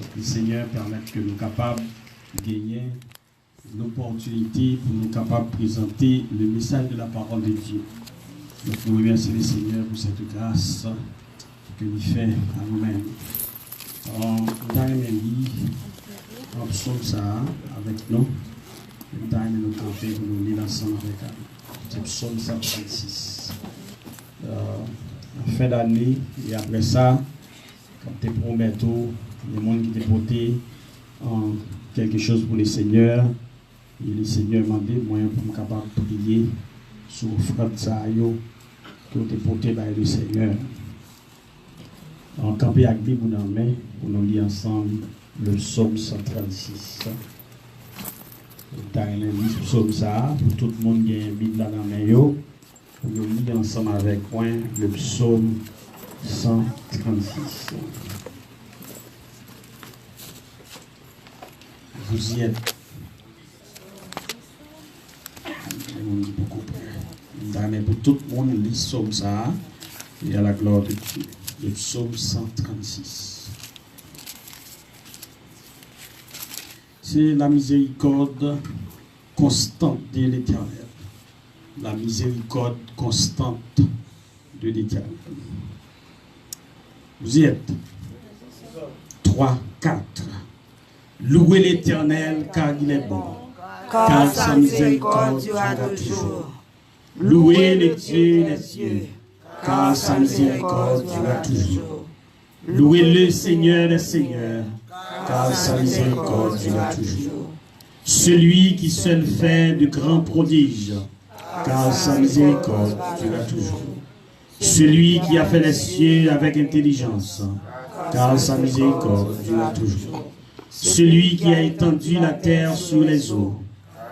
Donc, le Seigneur permet que nous soyons capables de gagner l'opportunité pour nous capables de présenter le message de la parole de Dieu. Donc, nous remercions le Seigneur pour cette grâce que nous fait à nous-mêmes. Alors, nous allons lire un psaume ça avec nous. Nous allons nous camper pour nous lire ensemble avec nous. C'est psaume 136. En fin d'année, et après ça, quand tu promets tout, les gens qui t'ont porté quelque chose pour le Seigneur, et le Seigneur m'a dit, moi, pour me capable de prier sur le frère de Sayo, que tu porté par le Seigneur. En camper avec Bible dans la main, pour nous lire ensemble le psaume 136. Nous allons lire le psaume ça, pour tout le monde qui a une Bible dans la main, pour nous lire ensemble avec moi le psaume 136. Vous y êtes. Pour tout le monde, lit psaume ça, et à la gloire de Dieu. Le psaume 136. C'est la miséricorde constante de l'Éternel. La miséricorde constante de l'Éternel. Vous y êtes. 3, 4. Louez l'Éternel car il est bon. Car sa miséricorde durera toujours. Louez le Dieu des cieux, car sa miséricorde durera toujours. Louez le Seigneur des seigneurs, car sa miséricorde durera toujours. Celui qui seul fait de grands prodiges, car sa miséricorde durera toujours. Celui qui a fait les cieux avec intelligence, car sa miséricorde durera toujours. Celui qui a étendu la terre sur les eaux,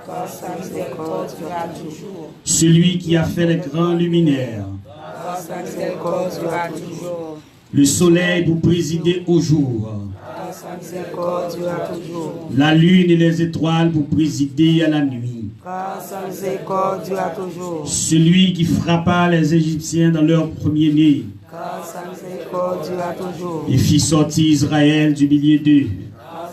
car sa miséricorde durera toujours. Celui qui a fait les grands luminaires, car sa miséricorde durera toujours. Le soleil pour présider au jour, car sa miséricorde durera toujours. La lune et les étoiles pour présider à la nuit, car sa miséricorde durera toujours. Celui qui frappa les Égyptiens dans leur premier-né, car sa miséricorde durera toujours. Et fit sortir Israël du milieu d'eux,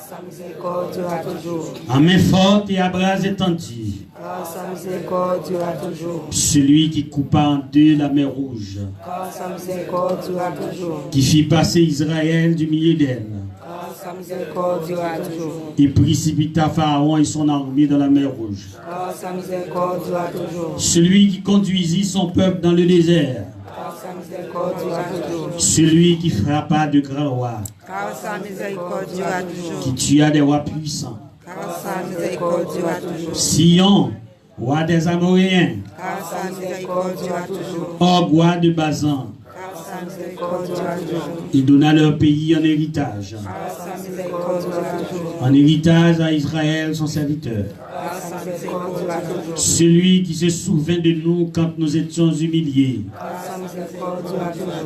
sa miséricorde durera toujours. À main forte et à bras étendus, car sa miséricorde durera toujours. Celui qui coupa en deux la mer rouge, car sa miséricorde durera toujours. Qui fit passer Israël du milieu d'elle, car sa miséricorde durera toujours. Et précipita Pharaon et son armée dans la mer rouge, car sa miséricorde durera toujours. Celui qui conduisit son peuple dans le désert, car sa miséricorde durera toujours. Celui qui frappa de grands rois, car sa miséricorde durera toujours. Qui tua des rois puissants, car sa miséricorde durera toujours. Sion, roi des Amoréens, car sa miséricorde durera toujours. Og, roi de Bazan, car sa miséricorde durera toujours. Il donna leur pays en héritage, car sa miséricorde durera toujours. En héritage à Israël son serviteur, car sa miséricorde durera toujours. Celui qui se souvint de nous quand nous étions humiliés, car sa miséricorde durera toujours.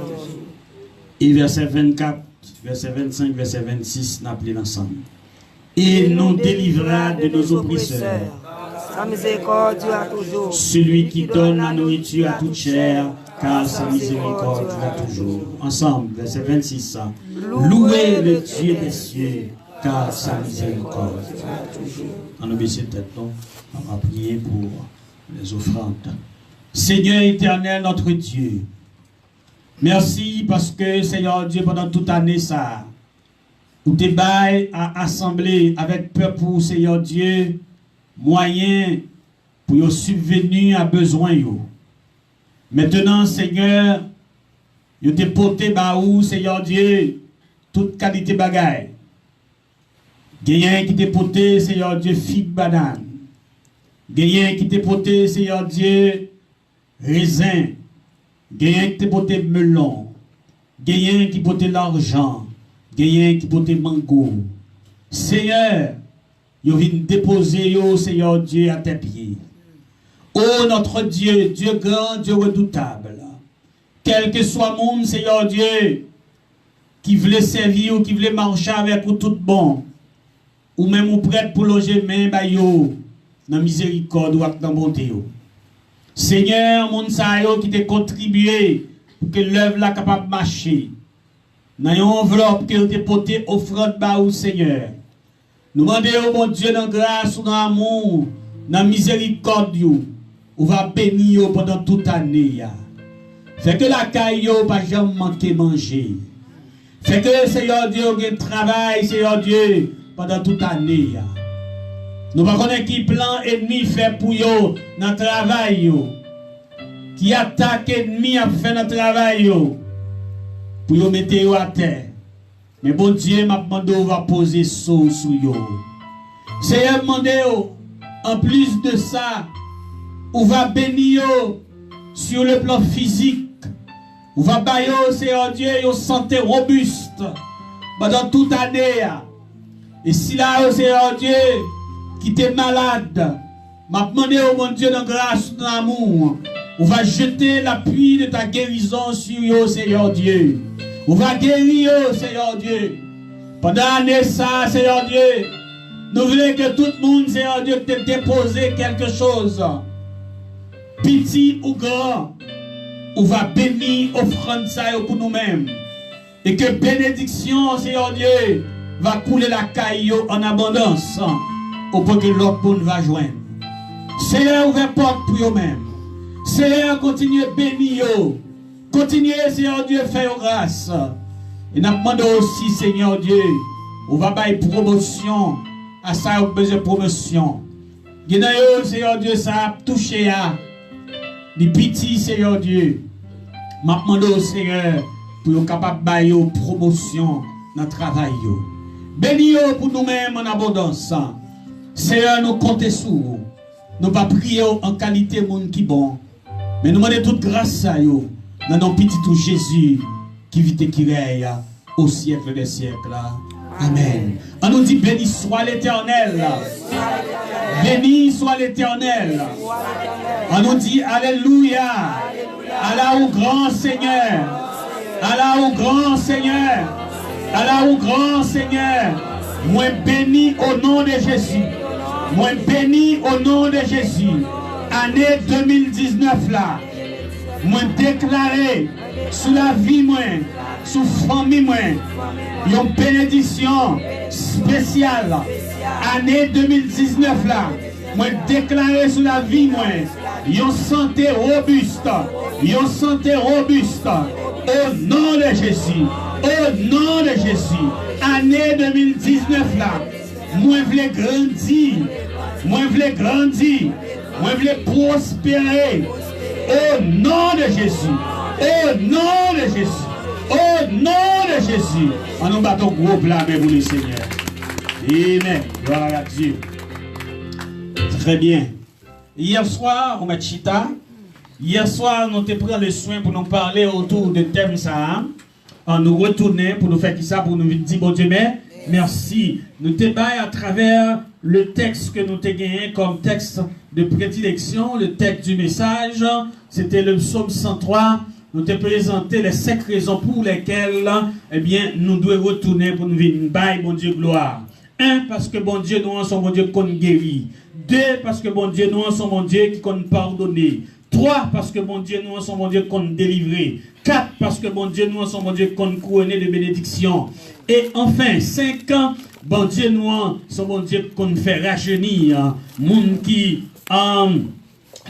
Et verset 24, verset 25, verset 26, n'appelez l'ensemble. Et nous délivra de nos oppresseurs. Sa miséricorde durera toujours. Celui qui donne la nourriture à toute chair, car sa miséricorde durera toujours. Ensemble, verset 26. Louez le Dieu des cieux, car sa miséricorde durera toujours. En obéissant tête, on va prier pour les offrandes. Seigneur éternel, notre Dieu, merci parce que, Seigneur Dieu, pendant toute année, ça, où tes bails à assembler avec peuple, Seigneur Dieu, moyen pour subvenir à besoin. Maintenant, Seigneur, vous te porté baou, Seigneur Dieu, toute qualité bagaille. Gagnant qui te porté, Seigneur Dieu, figue banane. Gagnant qui te porté, Seigneur Dieu, raisin. Gagnant qui te porté melon. Gagnant qui porté l'argent. Gagnant qui porté mango. Seigneur, vous venez déposer, Seigneur Dieu, à tes pieds. Oh notre Dieu, Dieu grand, Dieu redoutable. Quel que soit le monde, Seigneur Dieu, qui voulait servir ou qui voulait marcher avec vous tout bon, ou même ou prête pour loger main, dans la miséricorde ou dans la bonté. Seigneur, mon sa qui t'a contribué pour que l'œuvre soit capable de marcher. dans une enveloppe qui a été portée offrande par au Seigneur. Nous demandons, mon Dieu, dans grâce, dans l'amour, dans la miséricorde, on va bénir pendant toute l'année. Fait que la caille n'a pas jamais manqué manger. Fait que Seigneur Dieu a un travail, Seigneur Dieu, pendant toute l'année. Nous ne connaissons pas qui plan ennemi fait pour eux dans le travail. Qui attaque ennemi à faire dans le travail. Pour eux mettre à terre. Mais bon Dieu m'a demandé on va poser sous eux. Seigneur m'a demandé en plus de ça, on va bénir sur le plan physique. On va bailler, Seigneur Dieu, une santé robuste pendant toute l'année. Et si là, Seigneur Dieu, qui est malade, m'a demandé au mon Dieu dans grâce, dans l'amour, on va jeter l'appui de ta guérison sur eux, Seigneur Dieu. On va guérir, Seigneur Dieu. Pendant l'année, ça, Seigneur Dieu, nous voulons que tout le monde, Seigneur Dieu, te dépose quelque chose. Petit ou grand, on va bénir, offrande ça pour nous-mêmes. Et que bénédiction, Seigneur Dieu, va couler la caille en abondance. Au point que l'autre monde va joindre. Seigneur, ouvre porte pour eux-mêmes. Seigneur, continue à bénir. Continuez, Seigneur Dieu, faire grâce. Et nous demandons aussi, Seigneur Dieu, on va faire une promotion. À ça, on a besoin de promotion. Seigneur Dieu, ça a touché à les petits, Seigneur Dieu. Je demande au Seigneur pour être capable de faire une promotion dans le travail. Bénis-nous pour nous-mêmes en abondance. Seigneur, nous comptons sur vous. Nous ne pas prier en qualité de monde qui bon. Mais nous demandons toute grâce à vous. Dans nos petits tout Jésus qui vit et qui règne au siècle des siècles. Amen. On nous dit béni soit l'Éternel. Béni soit l'Éternel. On nous dit alléluia. Allah au grand Seigneur. Allah au grand Seigneur. Allah au grand Seigneur. Moi béni au nom de Jésus. Moi béni au nom de Jésus. Année 2019 là. Moi déclaré sous la vie moi, sous famille moi, une bénédiction spéciale. Année 2019 là. Moi déclaré sous la vie moi, une santé robuste. Une santé robuste. Au nom de Jésus. Au nom de Jésus. Année 2019 là. Moi voulais grandir. Moi voulais grandir. Moi voulais prospérer. Au nom de Jésus. Au nom de Jésus. Au nom de Jésus. On nous battons gros blâme pour le Seigneur. Amen. Gloire à Dieu. Très bien. Hier soir, on m'a chita. Hier soir, nous avons pris le soin pour nous parler autour de thème ça. On nous retournait pour nous faire qui ça, pour nous dire bon Dieu, mais merci. Nous débattons à travers le texte que nous avons gagné comme texte de prédilection, le texte du message. C'était le psaume 103. Nous avons présenté les 5 raisons pour lesquelles eh bien, nous devons retourner pour nous venir bailler bon Dieu gloire. 1, parce que bon Dieu, nous sommes bon Dieu qui nous guérit. 2, parce que bon Dieu, nous sommes bon Dieu qui nous pardonne. 3, parce que bon Dieu, nous sommes bon Dieu qui nous délivré. 4, parce que bon Dieu, nous sommes bon Dieu qui nous couronné de bénédiction. Et enfin, 5, bon Dieu, nous sommes bon Dieu qui nous fait rajeunir. Moun qui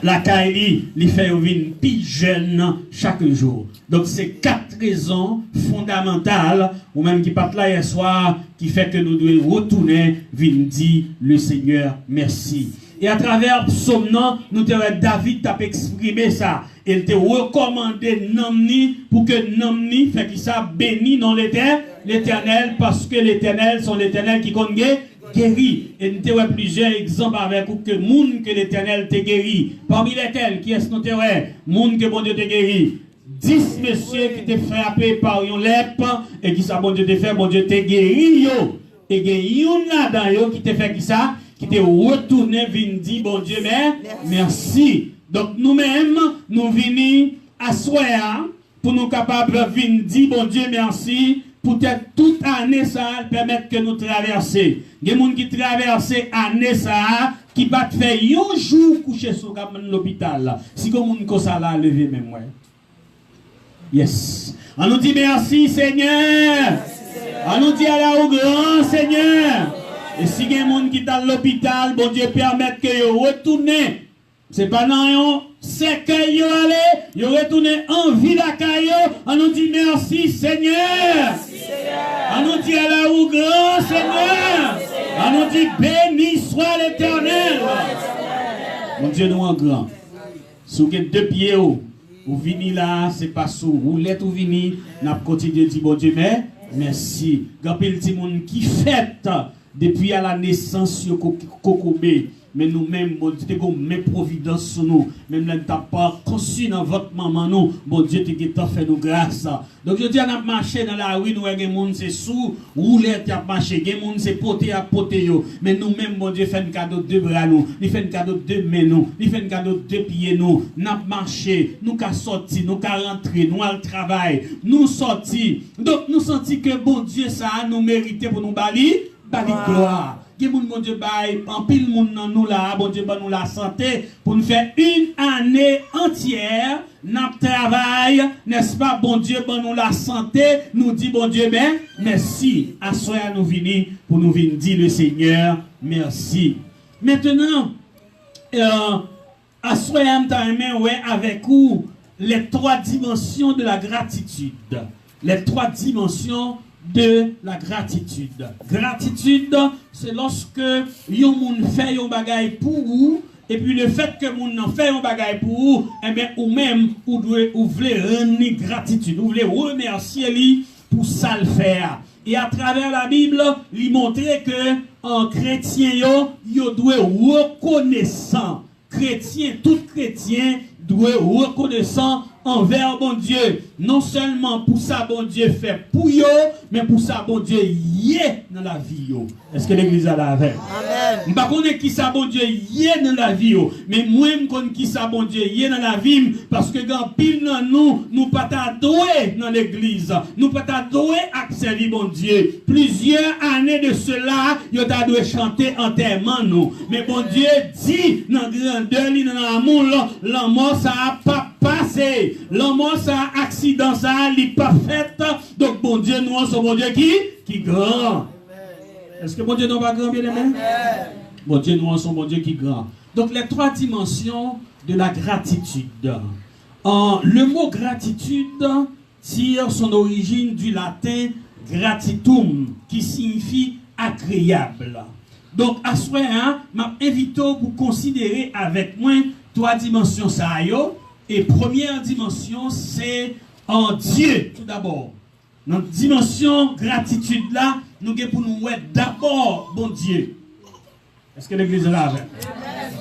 la caille, il fait venir plus jeune chaque jour. Donc, c'est 4 raisons fondamentales, ou même qui partent là hier soir, qui fait que nous devons retourner, venir dire le Seigneur merci. Et à travers psaume, nous devons David t'a exprimé ça. Il te recommandé Namni pour que Namni fait qu'il ça béni dans l'Éternel, parce que l'Éternel sont l'Éternel qui compte guéri. Et nous avons plusieurs exemples avec vous que monde que l'Éternel te guéri. Parmi lesquels, qui est-ce que nous avons monde que bon Dieu te guéri? 10 messieurs qui te frappé par une lèpre et qui ça bon Dieu te fait, bon Dieu te guéri yo. Et il y a là-dedans yo qui te fait qui ça? Qui te retourné vinn dit bon Dieu merci. Donc nous-mêmes nous venons à soir pour nous capables de venir dire bon Dieu merci. Peut-être toute année ça permettre que nous traversions. Il y a des gens qui traversent année ça qui va faire un jour coucher sur l'hôpital. Si comme monde comme ça là lever même ouais. Yes. On nous dit merci Seigneur. On nous dit à la au grand Seigneur. Et si il y a des gens qui sont à l'hôpital, bon Dieu permette que vous retournez. C'est pas non, c'est que vous allez, vous retournez en vie la caillou. On nous dit merci Seigneur. On nous dit à la au grand Seigneur. On nous dit béni soit l'Éternel. Mon Dieu nous en grand. Si vous avez deux pieds, vous venez là, c'est pas sous roulette ou venez, nous continuons de dire bon Dieu, mais merci. Gapil ti moun qui fête depuis à la naissance sur Kokobé. Mais nous-mêmes, bon Dieu, nous avons providence sur nous. Même là, nous n'avons pas conçu dans votre maman, nous. Bon Dieu, tu as fait nous grâce. Donc, je dis, on a marché dans la rue, nous avons des gens, c'est sous, roulette, qui a marché, des gens, c'est poté à poté. Mais nous-mêmes, bon Dieu, fait un cadeau de deux bras, nous. Il fait un cadeau de deux mains, nous. Il fait un cadeau de deux pieds, nous. Nous avons marché, nous avons sorti, nous avons rentré, nous avons travaillé, nous sorti. Donc, nous sentons que, bon Dieu, ça a nous mérité pour nous bali gloire. Bon Dieu, en pile monde nous là, bon Dieu, nous la santé pour nous faire une année entière, nous travail, n'est-ce pas, bon Dieu, nous la santé, nous dit bon Dieu, ben, merci. À soir nous venons pour nous venir dire le Seigneur, merci. Maintenant, à soir, avec vous les trois dimensions de la gratitude. Les trois dimensions de la gratitude. Gratitude, c'est lorsque yon moun fait yon bagay pour vous, et puis le fait que moun nan fait yon bagay pour vous, eh bien, ou même, ou voulez rendre gratitude, vous voulez remercier lui pour ça le faire. Et à travers la Bible, il montre que en chrétien yo doit reconnaissant. Chrétien, tout chrétien doit reconnaissant envers bon Dieu, non seulement pour ça bon Dieu fait pour eux, mais pour ça bon Dieu y est dans la vie. Est-ce que l'église a la avec? Amen. Je ne sais pas qui ça bon Dieu y est dans la vie, mais moi je connais qui ça bon Dieu y est dans la vie, parce que quand pile dans nous pas t'adouer dans l'église, nous pas t'adouer à servir bon Dieu. Plusieurs années de cela, yo t'adoué chanter enterrement nous, mais bon Dieu dit dans grandeur, dans l'amour, l'amour ça a pas passé. L'homme, ça, accident, ça, il n'est pas fait. Donc, bon Dieu, nous, sommes bon Dieu qui grand. Est-ce que bon Dieu n'est pas grand, bien aimé? Bon Dieu, nous, sommes bon Dieu qui grand. Donc, les trois dimensions de la gratitude. Le mot gratitude tire son origine du latin gratitum, qui signifie agréable. Donc, à ce moment, je m'invite pour considérer avec moi trois dimensions, ça, et première dimension, c'est en Dieu, tout d'abord. Dans la dimension gratitude là, nous avons pour nous d'abord, bon Dieu. Est-ce que l'église est là?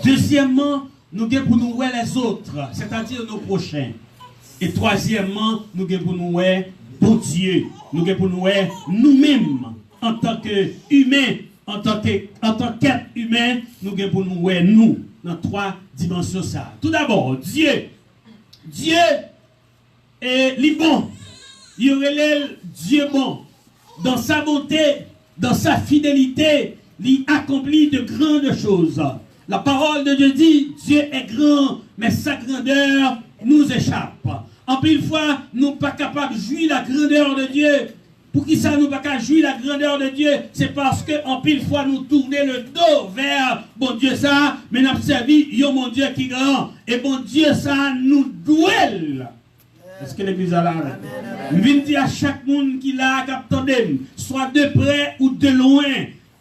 Deuxièmement, nous avons pour nous les autres, c'est-à-dire nos prochains. Et troisièmement, nous avons pour nous bon Dieu. Nous avons pour nous nous-mêmes, en tant qu'humains, en tant qu'être humain, nous avons pour nous nous, dans trois dimensions ça. Tout d'abord, Dieu. Dieu est bon. Il relève Dieu bon. Dans sa bonté, dans sa fidélité, il accomplit de grandes choses. La parole de Dieu dit, Dieu est grand, mais sa grandeur nous échappe. En pile fois, nous ne sommes pas capables de jouir la grandeur de Dieu. Pour qui ça nous pas qu'à jouir la grandeur de Dieu? C'est parce que en pile fois nous tournons le dos vers bon Dieu ça, mais nous avons servi mon Dieu qui est grand. Et bon Dieu ça nous douelle. Est-ce que l'église a là? Je viens dire à chaque monde qui l'a capté, soit de près ou de loin,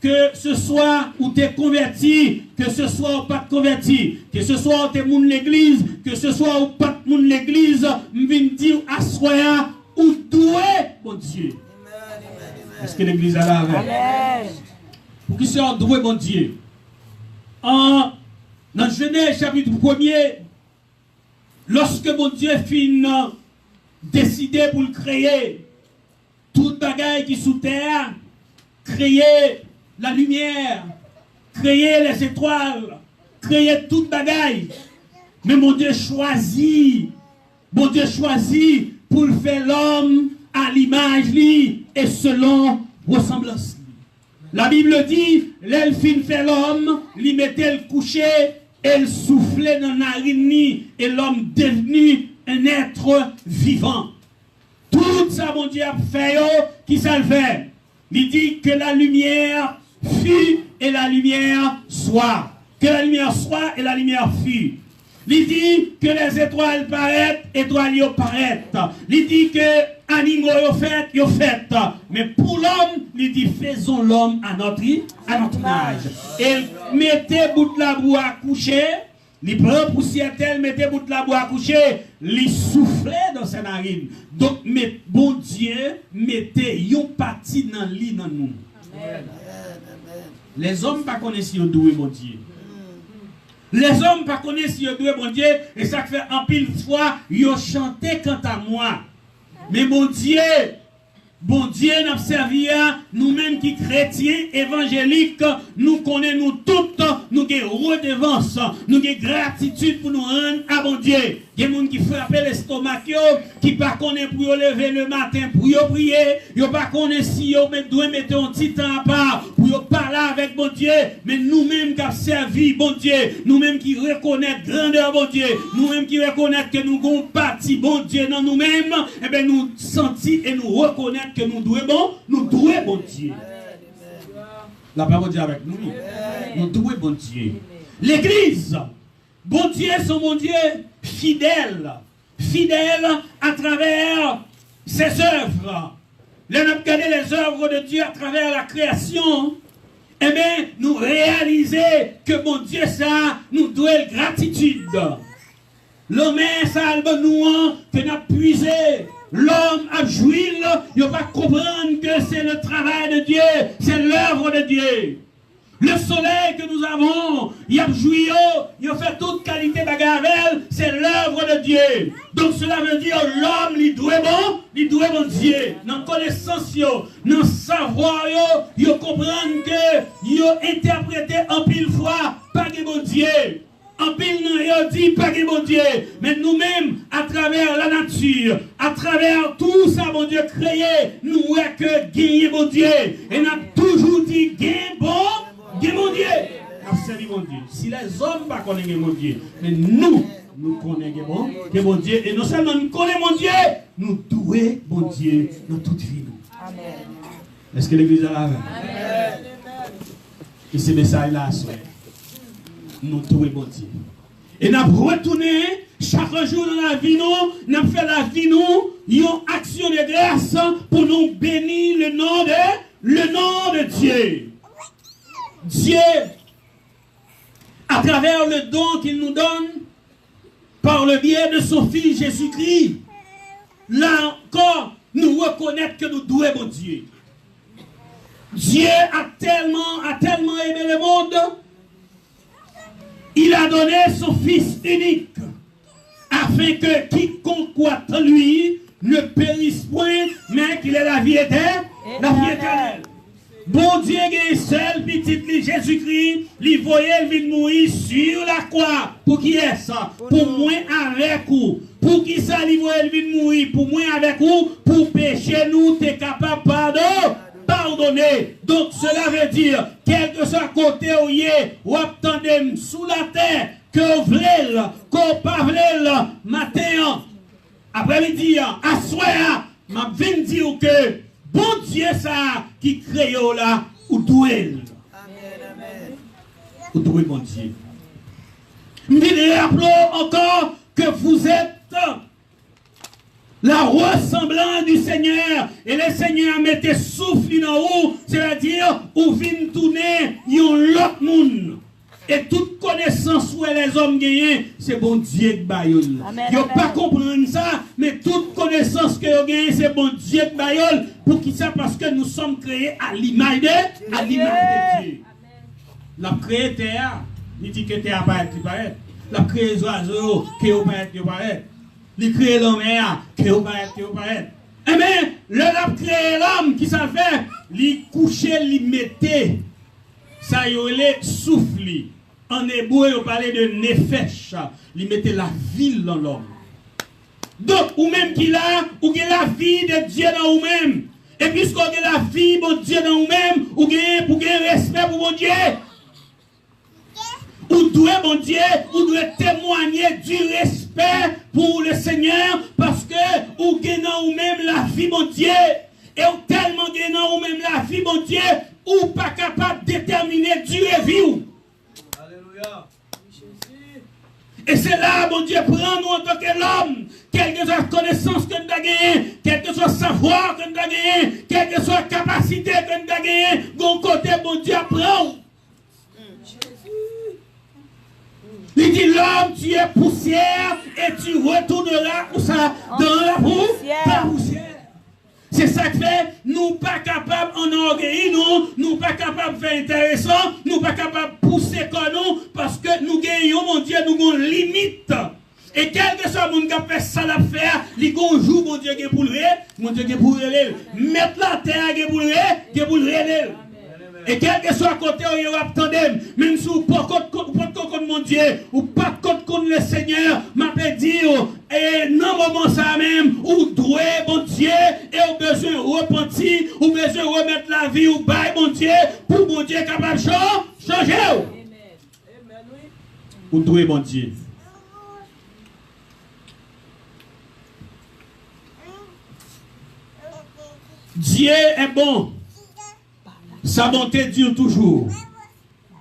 que ce soit où tu es converti, que ce soit ou pas converti, que ce soit où tu es moun l'église, que ce soit ou pas moun l'église, je viens dire à soi ou doué bon Dieu. Est-ce que l'église a là avec? Pour qui soit doué bon Dieu. Dans Genèse chapitre 1er, lorsque mon Dieu fin décidé pour le créer, toute bagaille qui sous terre, créer la lumière, créer les étoiles, créer toute bagaille. Mais mon Dieu choisit pour faire l'homme à l'image et selon ressemblance. La Bible dit, l'elfine fait l'homme, lui mettait le coucher, elle soufflait dans la narine et l'homme devenu un être vivant. tout ça, mon Dieu, a fait, qui ça le fait? Il dit que la lumière fut et la lumière soit. Que la lumière soit et la lumière fut. Il dit que les étoiles paraissent, étoiles y paraissent. Il dit que animaux y fait. Mais pour l'homme, il dit faisons l'homme à notre image. Et mettez bout de la boue à coucher. Il prend poussière tel, mettez bout de la boue à coucher. Il souffle dans ses narines. Donc, mais bon Dieu, mettez yon parti dans lit dans nous. Amen. Les hommes ne connaissent pas si doué mon Dieu. Les hommes ne connaissent pas si doué mon Dieu. Et ça fait en pile fois, ils chanté quant à moi. Mais mon Dieu n'a servi à nous-mêmes qui chrétiens, évangéliques, nous connaissons nous toutes, nous avons redevance, nous avons gratitude pour nous rendre à mon Dieu. Il y a des gens qui frappent l'estomac, qui ne connaissent pas pour lever le matin, pour prier, ils ne connaissent pas si ils doivent mettre un petit temps à part, pour parler avec mon Dieu, mais nous-mêmes qui avons servi mon Dieu, nous-mêmes qui reconnaissons grandeur mon Dieu, nous-mêmes qui reconnaissons que nous avons parti bon Dieu dans nous-mêmes, eh bien nous sentons et nous reconnaissons que nous devons bon Dieu. La parole dit avec nous. Nous devons bon Dieu. L'église, bon Dieu, son bon Dieu fidèle. Fidèle à travers ses œuvres. Là, nous regardons les œuvres de Dieu à travers la création. Eh bien, nous réalisons que bon Dieu, ça, nous doit gratitude. L'homme, ça, nous, que nous avons puisé. L'homme a joui, il va comprendre que c'est le travail de Dieu, c'est l'œuvre de Dieu. Le soleil que nous avons, il a joui, il a fait toute qualité bagarre, c'est l'œuvre de Dieu. Donc cela veut dire l'homme, il doit bon Dieu. Dans connaissance, dans savoir, il comprendre que il a interprété en pile fois, pas de bon Dieu. En pile, nous dit pas que bon Dieu, mais nous-mêmes, à travers la nature, à travers tout ça, mon Dieu, créé, nous voyons que gagner bon Dieu. Et nous avons toujours dit, gagne bon Dieu. Mon Dieu. Si les hommes ne connaissent pas mon Dieu, mais nous connaissons bon Dieu. Et non seulement nous connaissons mon Dieu, nous douons bon Dieu dans toute vie. Amen. Est-ce que l'église est là? Amen. Et ce message-là, nous douons bon Dieu. Et nous retourné chaque jour dans la vie, nous fait la vie, nous, une action de grâce pour nous bénir le nom de Dieu. Dieu, à travers le don qu'il nous donne, par le biais de son Fils Jésus-Christ, là encore, nous reconnaissons que nous douons bon Dieu. Dieu a tellement aimé le monde, il a donné son Fils unique, afin que quiconque croit en lui ne périsse point, mais qu'il ait la vie éternelle. Bon Dieu est seul petit Jésus-Christ, il voyait le mourir sur la croix. Pour qui est ça? Pour moi avec vous. Pour qui ça il voyait le mourir? Pour moi avec vous. Pour pécher nous, tu es capable de pardonner. Donc cela veut dire, quel que soit côté où il est, ou attendez sous la terre, que vous voulez, qu'on pas matin, après-midi, à soir, m'a viens dire que bon Dieu ça qui crée là, ou doué. Ou doué bon Dieu. Mais rappelons encore que vous êtes la ressemblance du Seigneur. Et le Seigneur mettait souffle dans vous, c'est-à-dire, ou vient tourner, l'autre monde. Et toute connaissance où les hommes gagnent, c'est bon Dieu qui baillole. Ils ne pas comprendre ça, mais toute connaissance que vous gagnez, c'est bon Dieu qui baillole. Pour qui ça? Parce que nous sommes créés à l'image de Dieu. La créé terre, il dit que terre paraît qui paraît. La créé les oiseaux, qui paraît. Il crée l'homme, qui paraît. Eh bien, le créé l'homme, qui ça fait? Il couchait, il mettait. Ça y est, souffle. En hébreu, on parlait de nefesh. Il mettait la vie dans l'homme. Donc, ou même qu'il a, ou qu'il a la vie de Dieu dans vous-même. Et puisqu'on a la vie de Dieu dans vous-même, ou pour gagner respect pour mon Dieu, ou doit, mon Dieu, ou doit témoigner du respect pour le Seigneur, parce que ou gagnant ou même la vie, mon Dieu, et ou tellement gagnant ou même la vie, mon Dieu, ou pas capable de déterminer durée vie. Alléluia. Et c'est là, mon Dieu, prends-nous en tant que l'homme, quelle que soit la connaissance que nous avons gagnée, quel que soit le savoir que nous avons gagné, quelle que soit la capacité que nous avons gagnée, bon côté, mon Dieu, prends. Il dit, l'homme, tu es poussière et tu retourneras où ça, dans la poussière. C'est ça que fait, nous pas capables d'enorgueillir, nous pas capables de faire intéressant, nous pas capables de pousser comme nous, parce que nous gagnons, mon Dieu, nous avons une limite. Et quel que soit le monde qui a fait ça à faire, il y a un jour, mon Dieu, qui est pour le mon Dieu, qui est pour le mettre la terre, qui est pour le et quel que soit côté où il attendez, même si vous n'avez pas contre mon Dieu, ou pas contre le Seigneur, m'a dire, et non, moment ça même, ou doué, mon Dieu, et au besoin de repentir, ou besoin de remettre la vie, ou bail, mon Dieu, pour mon Dieu capable de changer. Ou doué, mon Dieu. Dieu est bon. Sa bonté dure toujours.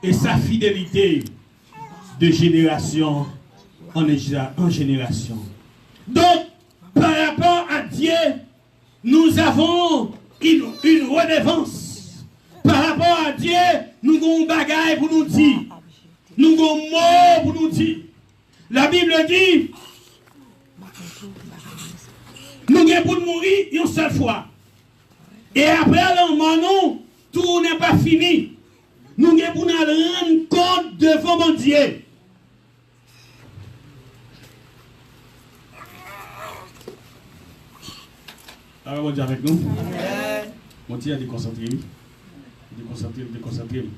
Et sa fidélité de génération en génération. Donc, par rapport à Dieu, nous avons une redevance. Par rapport à Dieu, nous avons un bagage pour nous dire. Nous avons un mot pour nous dire. La Bible dit, nous avons pour mourir une seule fois. Et après, nous, tout n'est pas fini. Nous devons nous rendre compte devant mon Dieu. Alors, mon Dieu avec nous. Mon Dieu a déconcentré. Déconcentré.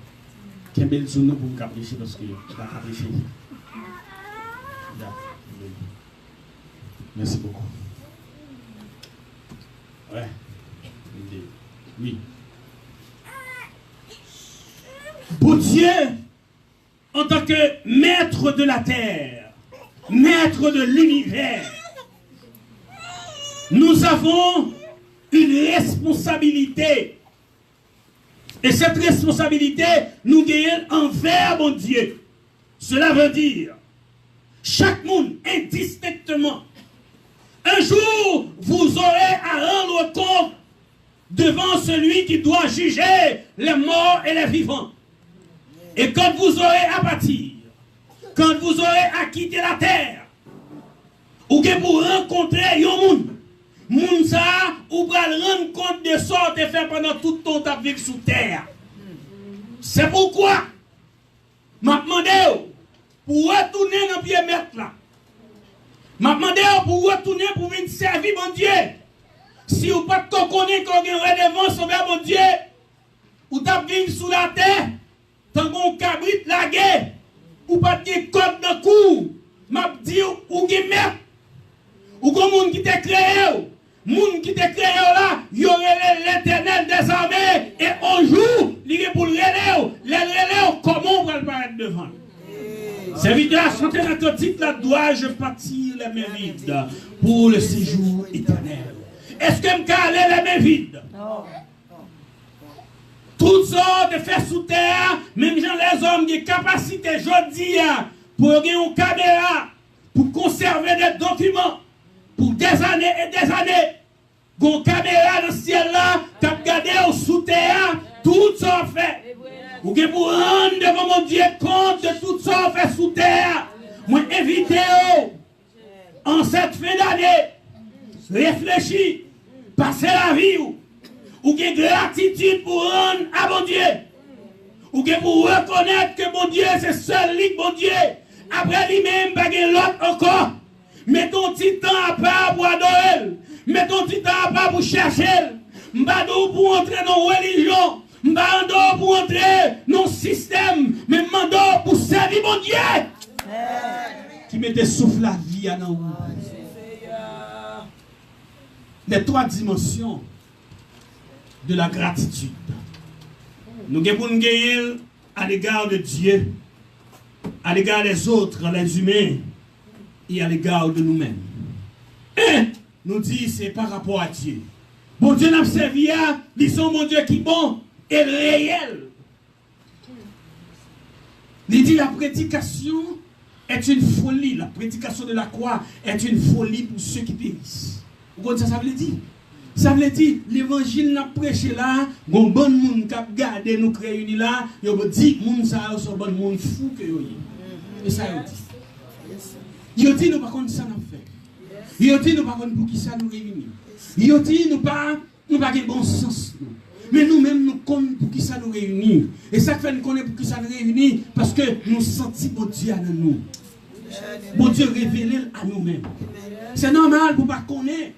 Quel bel son pour vous capricher parce que je vais capricher. Merci beaucoup. Ouais. Oui. Pour Dieu, en tant que maître de la terre, maître de l'univers, nous avons une responsabilité. Et cette responsabilité, nous gagnons envers mon Dieu. Cela veut dire, chaque monde, indistinctement, un jour, vous aurez à rendre compte devant celui qui doit juger les morts et les vivants. Et quand vous aurez à partir, quand vous aurez à quitter la terre, ou que vous rencontrez un monde, ça, ou vous allez rendre compte de ce que fait pendant tout ton temps vivre sous terre. C'est pourquoi, je demande pour retourner dans le pied maître là. Je demande pour retourner pour venir servir mon Dieu. Si vous ne connaissez pas qu'on a une redevance envers mon Dieu, ou vous vivre sous la terre, tant qu'on cabrit la guerre, ou pas de code de cours, m'a dit ou qui met, ou comme monde qui t'a créé, monde qui t'a créé là, il y aurait l'Éternel des armées, et un jour, il est pour le relais, comment on va le paraître devant? Serviteur, chanter la cantique, là, dois-je partir les mains vides pour le séjour éternel? Est-ce que je peux aller les mains vides? Non. Toutes sortes de faits sous terre, même les hommes qui ont capacité aujourd'hui pour avoir une caméra, pour conserver des documents, pour des années et des années. Une caméra dans le ciel là, qui a gardé sous terre, tout ça fait. Ou que pour rendre devant mon Dieu compte de tout ça fait sous terre. Moi, invitez-vous en cette fin d'année, réfléchis, passez la vie ou que gratitude pour rendre à mon Dieu. Ou que pour reconnaître que mon Dieu, c'est seul lui, mon Dieu. Après lui-même, pas l'autre encore. Mets ton petit temps à part pour adorer. Mets ton petit temps à part pour chercher. M'badou pour entrer dans la religion. M'badou pour entrer dans le système. Mais m'badou pour servir mon Dieu. Qui mettait souffle la vie à nous. Les trois dimensions de la gratitude. Nous devons gagner à l'égard de Dieu, à l'égard des autres, les humains, et à l'égard de nous-mêmes. Et nous dit c'est par rapport à Dieu. Bon Dieu n'a servi à, ils sont mon Dieu qui bon et réel. Il dit la prédication est une folie. La prédication de la croix est une folie pour ceux qui périssent. Vous comprenez ça veut dire? Ça veut dire, l'évangile n'a prêché là, bon bon monde qui a gardé nous réunis là, il veut dire que monde ça sont bon monde fou que yo. Et ça il dit. Il dit nous pas contre ça n'a fait. Il dit nous pas contre pour qui ça nous réunit. Il dit nous pas bon sens. Mais nous-mêmes, nous connaissons pour qui ça nous réunit. Et ça fait nous connaissons pour qui ça nous réunit. Parce que nous sentons bon Dieu à nous. Bon Dieu révélé à nous-mêmes. C'est normal pour ne pas connaître.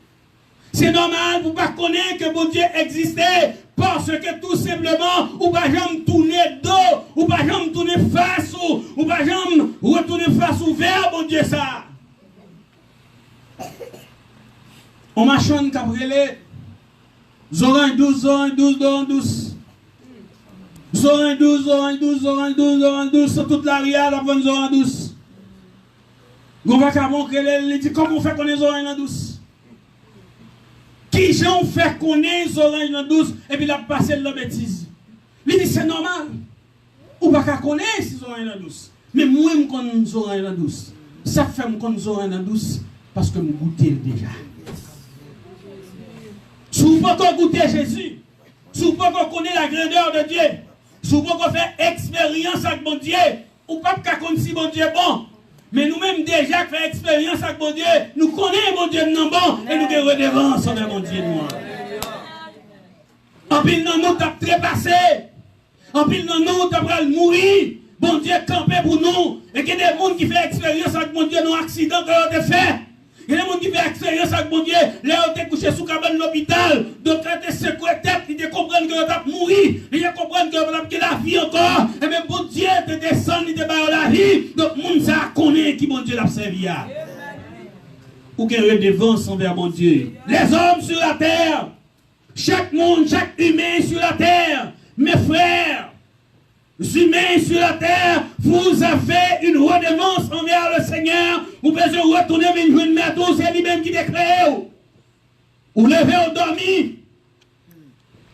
C'est normal pour ne pas connaître que bon Dieu existait. Parce que tout simplement, ou pas jamais tourner dos, ou pas jamais tourner face, ou pas jamais retourner face ouvert, bon Dieu ça. On m'a chanté cabriolet. Zoran 12, Zoran 12, Zoran 12. Zoran 12, Zoran 12, Zoran 12, Zoran 12, sur toute la riale, la bonne Zoran 12. On va qu'à montrer, il dit comment on fait connaître Zoran 12. Qui j'en fait connaître Zoran 12 et puis il a passé de la bêtise. Il dit c'est normal. On va qu'à connaître Zoran 12. Mais moi, je connais Zoran 12. Ça fait que je connais Zoran 12 parce que je goûte déjà. Si vous pouvez goûter Jésus, si vous pouvez connaître la grandeur de Dieu, si vous pouvez faire expérience avec mon Dieu, ou pas comme si mon Dieu est bon. Mais nous-mêmes déjà fait expérience avec mon Dieu, nous connaissons mon Dieu non bon et nous avons redevance envers mon Dieu noir. En pile non nous t'as trépassé, en pile non nous t'as mourir, bon Dieu campé pour nous, et qu'il y a des gens qui font expérience avec mon Dieu dans l'accident que vous avez fait. Il y a des gens qui font expérience avec mon Dieu. Là, on est couché sous cabane de l'hôpital. Donc, quand tu secoué tête, ils te comprennent que tu vas mourir. Ils te comprennent que tu as la vie encore. Et même bon Dieu te descend, il te bat la vie. Donc, le monde ça connaît qui mon Dieu l'a servi. Ou qu'il y ait des vents envers mon Dieu. Les hommes sur la terre, chaque monde, chaque humain sur la terre, mes frères, humains sur la terre, vous avez une redevance envers le Seigneur. Vous pouvez retourner vers une maître, c'est lui-même qui déclare. Ou levez au dormi,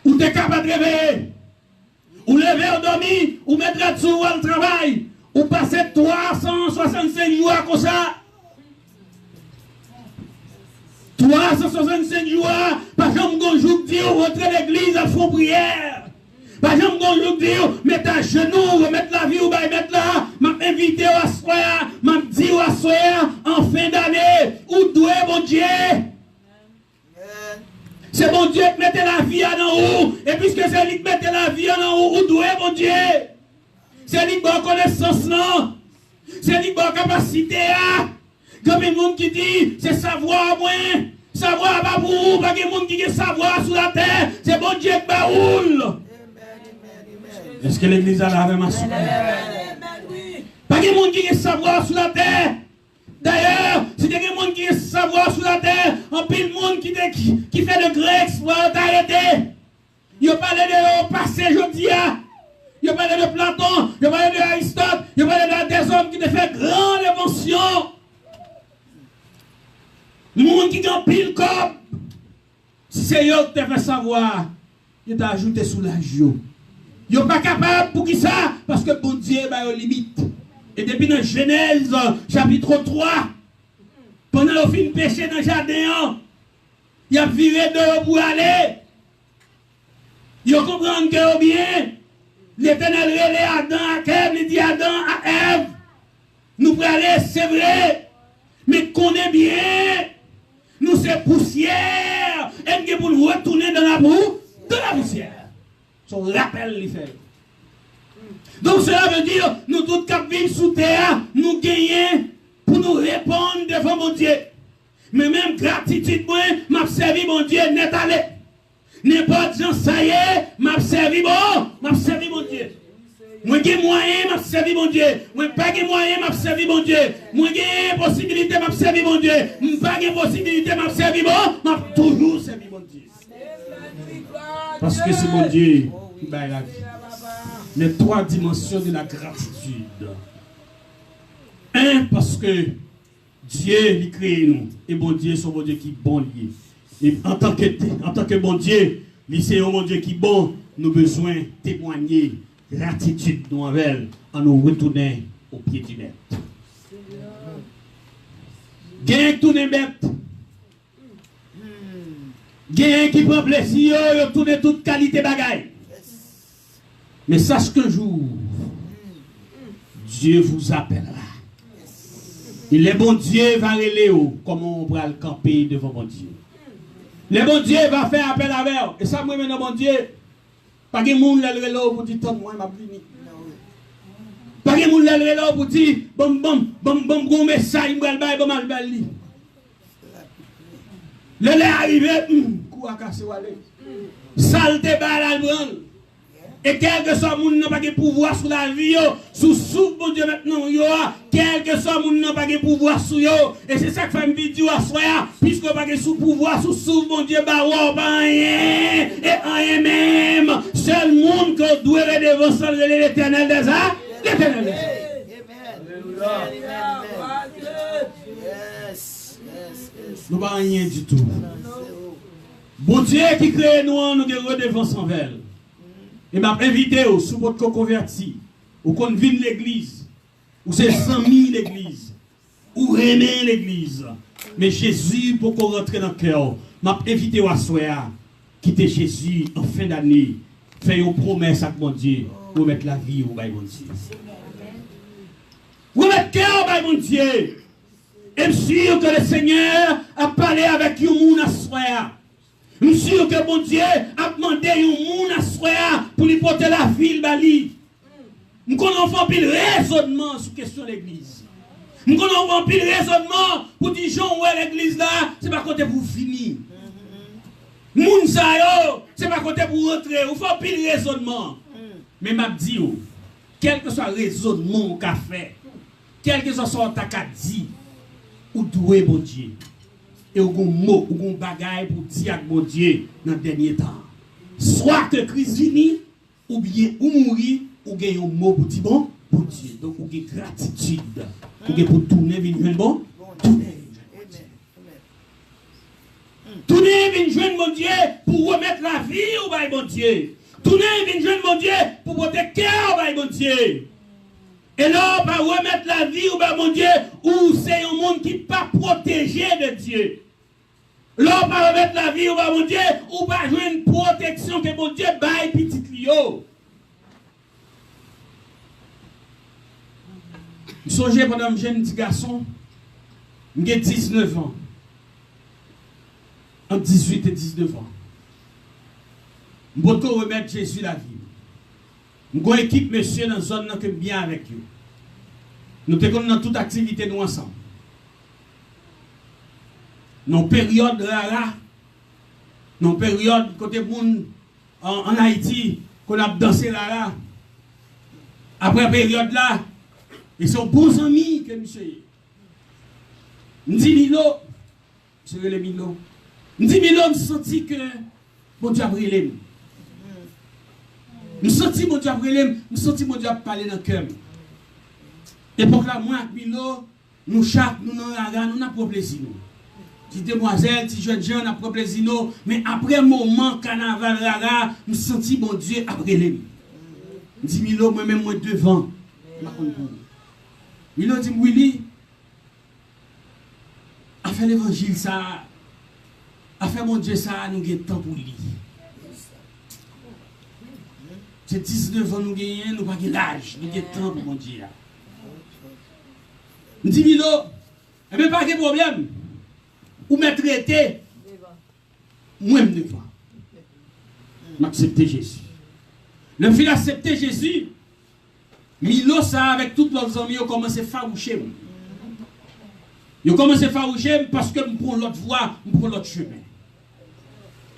ou t'es capable de réveiller. Ou levez au dormi, ou mettre dessus le travail. Ou passez 365 jours comme ça. 365 jours, par exemple, quand je vous dis, vous rentrez l'église à fond prière. Par exemple, quand je dis, mettez à genoux, remettre la vie ou mettre là, m'inviter à soir, m'a dit à soir, en fin d'année, où doué bon Dieu. C'est bon Dieu qui mette la vie en haut, et puisque c'est lui qui mette la vie en haut, où doué bon Dieu. C'est lui qui a connaissance, non. C'est lui qui a capacité, comme il y a monde qui dit, c'est savoir moins. Savoir pas pour vous, pas qu'il y a monde qui dit savoir sur la terre, c'est bon Dieu qui baoule. Est-ce que l'église a la même assurance? Pas de monde qui veut savoir sur la terre. D'ailleurs, si il y a des gens qui veulent savoir sur la terre, en pile monde qui fait de grands exploits, t'arrêter. Il a parlé de passé aujourd'hui. Il a parlé de Platon, il a parlé de Aristote, il a parlé des hommes qui ont fait grande invention. Le monde qui a pile comme. Si c'est eux qui te fait savoir, il t'a ajouté sous la joue. Ils ne sont pas capables pour qui ça? Parce que bon Dieu a une limite. Et depuis dans Genèse, chapitre 3, pendant le film péché dans le jardin, il a viré de pour aller. Ils comprennent que bien, l'Éternel relève Adam à Ève, il dit Adam à Ève, nous pouvons aller, c'est vrai, mais connaît bien, nous c'est poussière, et pour nous retourner dans la boue, de la poussière. Son rappel les fait. Donc cela veut dire, nous tous qui vivons sous terre, nous gagnons pour nous répondre devant mon Dieu. Mais même gratitude, moi, m'a servi mon Dieu net allé. N'importe gens, ça y est, m'a servi mon Dieu. Moi j'ai moyen, m'a servi mon Dieu. Moi pas de moyen, m'a servi mon Dieu. Moi j'ai possibilité, m'a servi mon Dieu. Moi pas de possibilité, m'a servi m'a toujours servi mon Dieu. Parce que c'est mon Dieu qui baille la vie. Les trois dimensions de la gratitude. Un, parce que Dieu il crée nous. Et bon Dieu, c'est un bon Dieu qui est bon lié. Et en tant que bon Dieu, c'est un bon Dieu qui est bon, nous avons besoin de témoigner gratitude nous envers en nous retournant au pied du maître. Gain tourner bête. Gain qui prend plaisir, il tourne toute qualité bagaille. Mais sache qu'un jour, Dieu vous appellera. Et le bon Dieu va relayer comment on va le camper devant mon Dieu. Le bon Dieu va faire appel à vous. Et ça, moi, maintenant, bon Dieu, pas de monde qui est là pour dire, moi, je suis venu. Pas de monde qui est là pour dire, bon message, je vais le mal bali. Le lait arrivé, coup à casser, saleté balle branle. Et quel que soit moun n'a pas de pouvoir sur la vie, sous bon Dieu maintenant, quel que soit moun n'a pas de pouvoir sur yo. Et c'est ça que fait une vidéo à soi, puisque pas de sous pouvoir sous bon Dieu, bah pas rien, et rien même. Seul monde que doit devant ça l'éternel des arts, l'éternel des arts. Nous pas rien du tout. Bon Dieu qui crée nous, nous avons redevance envers. Et m'a invité sous votre converti, ou qu'on vienne l'église, ou c'est 100 000 l'église, ou aimer l'église. Mais Jésus, pour qu'on rentre dans le cœur, m'a invité à soir, quitter Jésus en fin d'année, faire une promesse à mon Dieu, pour mettre la vie au bail mon Dieu. Vous mettez cœur au bail mon Dieu. Et je suis sûr que le Seigneur a parlé avec vous moun à soir. Je suis sûr que mon Dieu a demandé à moun à soir pour lui porter la ville bali. Nous connaissons un pile raisonnement sur la question de l'église. Nous connaissons un pile raisonnement pour dire Jean ouais l'église là, c'est pas côté pour finir. Moun sa yo, c'est pas côté pour rentrer, il faut pile raisonnement. Mais m'a dit quel que soit le raisonnement qu'a fait, quel que soit son ta dit, ou doué bon Dieu. Et ou gon mot, ou gon bagaille pour dire à bon Dieu dans le dernier temps. Soit que Christ vini, ou bien ou mourir, ou gagne un mot pour dire bon Dieu. Donc ou gagne gratitude. Ou gagne pour tourner vinn bon. Tourner vinn joindre mon Dieu pour remettre la vie au bail bon Dieu. Tourner vinn joindre mon Dieu pour porter cœur au bail bon Dieu. Et là, on va remettre la vie au bail mon Dieu, où c'est un monde qui n'est pas protégé de Dieu. Là, on va remettre la vie au bail mon Dieu, où on va jouer une protection que mon Dieu baille petit Lio. Je songe pendant un jeune petit garçon, j'ai 19 ans. Entre 18 et 19 ans. Je vais remettre Jésus la vie. Nous avons une équipe, monsieur, dans la zone qui est bien avec vous. Nous sommes dans toute activité nous ensemble. Dans une période rara, dans une période côté moun en Haïti, qu'on a dansé rara. Après la période là, ils sont bons amis que monsieur. Nous disons Milo, monsieur le Milo. Nous disons Milo, nous senti que bon Dieu a brûlé. Nous sentons mon Dieu après nous sentons mon Dieu parler dans le cœur. Époque là, moi, Milo, nous chaque, nous avons plaisir. Petite demoiselle, petite jeune gens, nous avons plaisir. Mais après le moment, carnaval, rara, nous sentons mon Dieu après lui. Dit Milo, moi-même, moi devant. Milo dit, Willy, a fait l'évangile, ça, a fait mon Dieu, ça, nous avons temps pour lui. C'est 19 ans nous gagnons, nous n'avons pas l'âge, nous avons temps pour mon Dieu. Je dis, Milo, il n'y a pas de problème. Ou me traiter, moi-même devant. M'accepter Jésus. Le fil accepter Jésus, Milo, ça, avec tous leurs amis, ils ont commencé à faroucher. Ils ont commencé à faroucher parce que nous prenons l'autre voie, nous prenons l'autre chemin.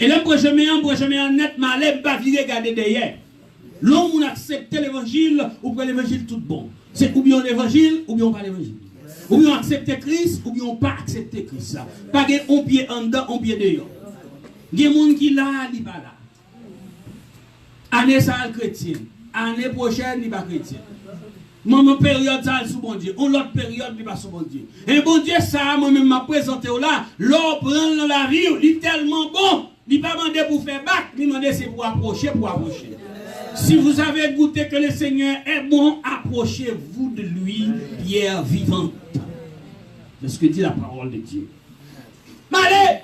Et là, je mets en net, ma lèvre, pas virer, regarder derrière. L'homme on accepte l'évangile ou pas l'évangile tout bon. C'est ou bien l'évangile ou bien pas l'évangile. Ou bien accepter Christ ou bien pas accepter Christ. Pas un pied en dedans, un pied dehors. Il y a des gens qui là, il pas là. Année ça chrétien, année prochaine il pas chrétien. Mon période, ça, sous bon Dieu. On l'autre période, il pas sous bon Dieu. Et bon Dieu, ça, moi-même, m'a présenté là. L'eau prend dans la vie, il est tellement bon. Il pas demandé pour faire bac, il demandé c'est pour approcher, Si vous avez goûté que le Seigneur est bon, approchez-vous de lui, pierre vivante. C'est ce que dit la parole de Dieu. Mais allez,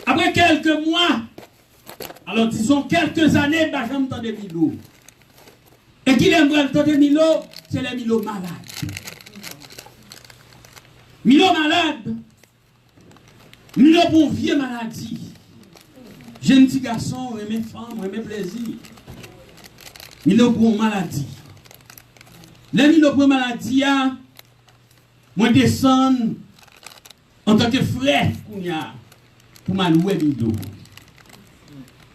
après quelques mois, alors disons quelques années, bah, j'entends des Milo. Et qui aimerait le temps de Milo, c'est les Milo malades. Milo malade. Milo pour vieux maladie. Jeune petit garçon, mes femmes, mes plaisirs. Milo pour maladie. Les Milo pour maladie, moi descends en tant que frère pour m'allouer Milo.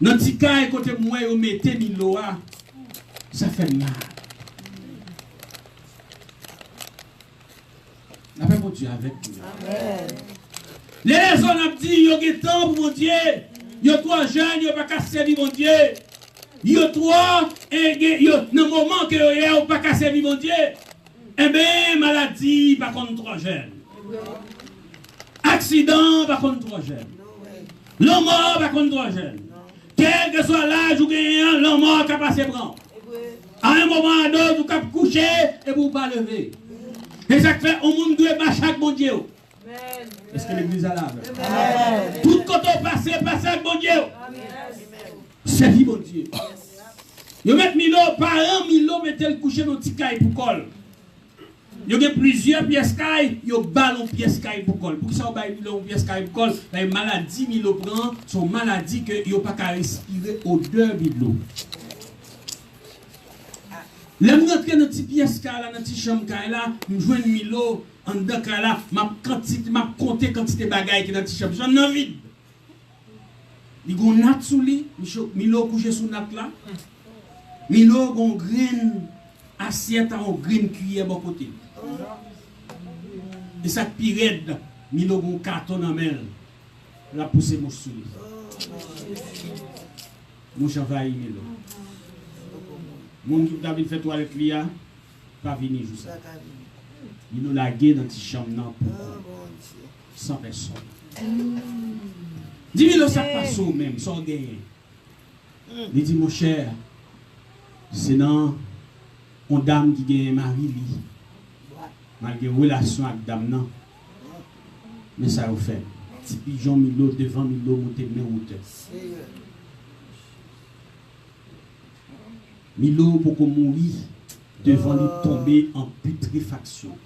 Dans petit cas, côté moi, vous mettez Milo, ça fait mal. La paix pour Dieu avec nous. Les raisons ont dit, il y a des temps pour mon Dieu. Il y a 3 jeunes, il n'y a pas qu'à servir mon Dieu. Il y a 3, et dans le moment que il n'y a pas qu'à servir mon Dieu. Eh bien, maladie, par contre, 3 jeunes. Accident, par contre, 3 jeunes. L'homme mort, par contre, 3 jeunes. Quel que soit l'âge ou gagnant, l'homme mort qui a passé prendre. À un moment ou l'autre, vous pouvez coucher et vous ne pouvez pas lever. Et ça fait, au monde doit marcher avec mon Dieu. Est-ce que l'église a là? Tout quand on passe avec mon Dieu. C'est vie, mon Dieu. Vous mettez Milo, par an, Milo mettez le coucher dans le petit caille pour colle. Il y a plusieurs pièces caille, il y a ballon pièces caille pour colle. Pour ça, il y a pièces caille pour colle. Les maladies Milo prend sont maladies que il n'y a pas qu'à respirer odeur Milo. Là, je rentre dans une petite pièce dans une petite chambre là, je joue Milo en dedans là, je compte quantité de bagailles qui dans la petite chambre. J'en ai vide. Il y a une natte sous lui, Milo couché sous natte là. Milo a une graine assiette, une graine cuillère de côté. Et ça pirède, Milo a un carton en main. La poussée mouche sous lui. Mouche envahit Milo. Mon qui David fait toilette lia, pas venir juste ça. Il nous l'a gué dans cette chambre sans personne. Dis-moi ça passe au même, sans gagner. Il dit mon cher, c'est dans une dame qui gagne mari lui. Malgré relation avec dame non. Mais ça vous fait. Petit pigeon Milo devant Milo monter mes routes. Milo pour qu'on mourir devant lui tomber en putréfaction.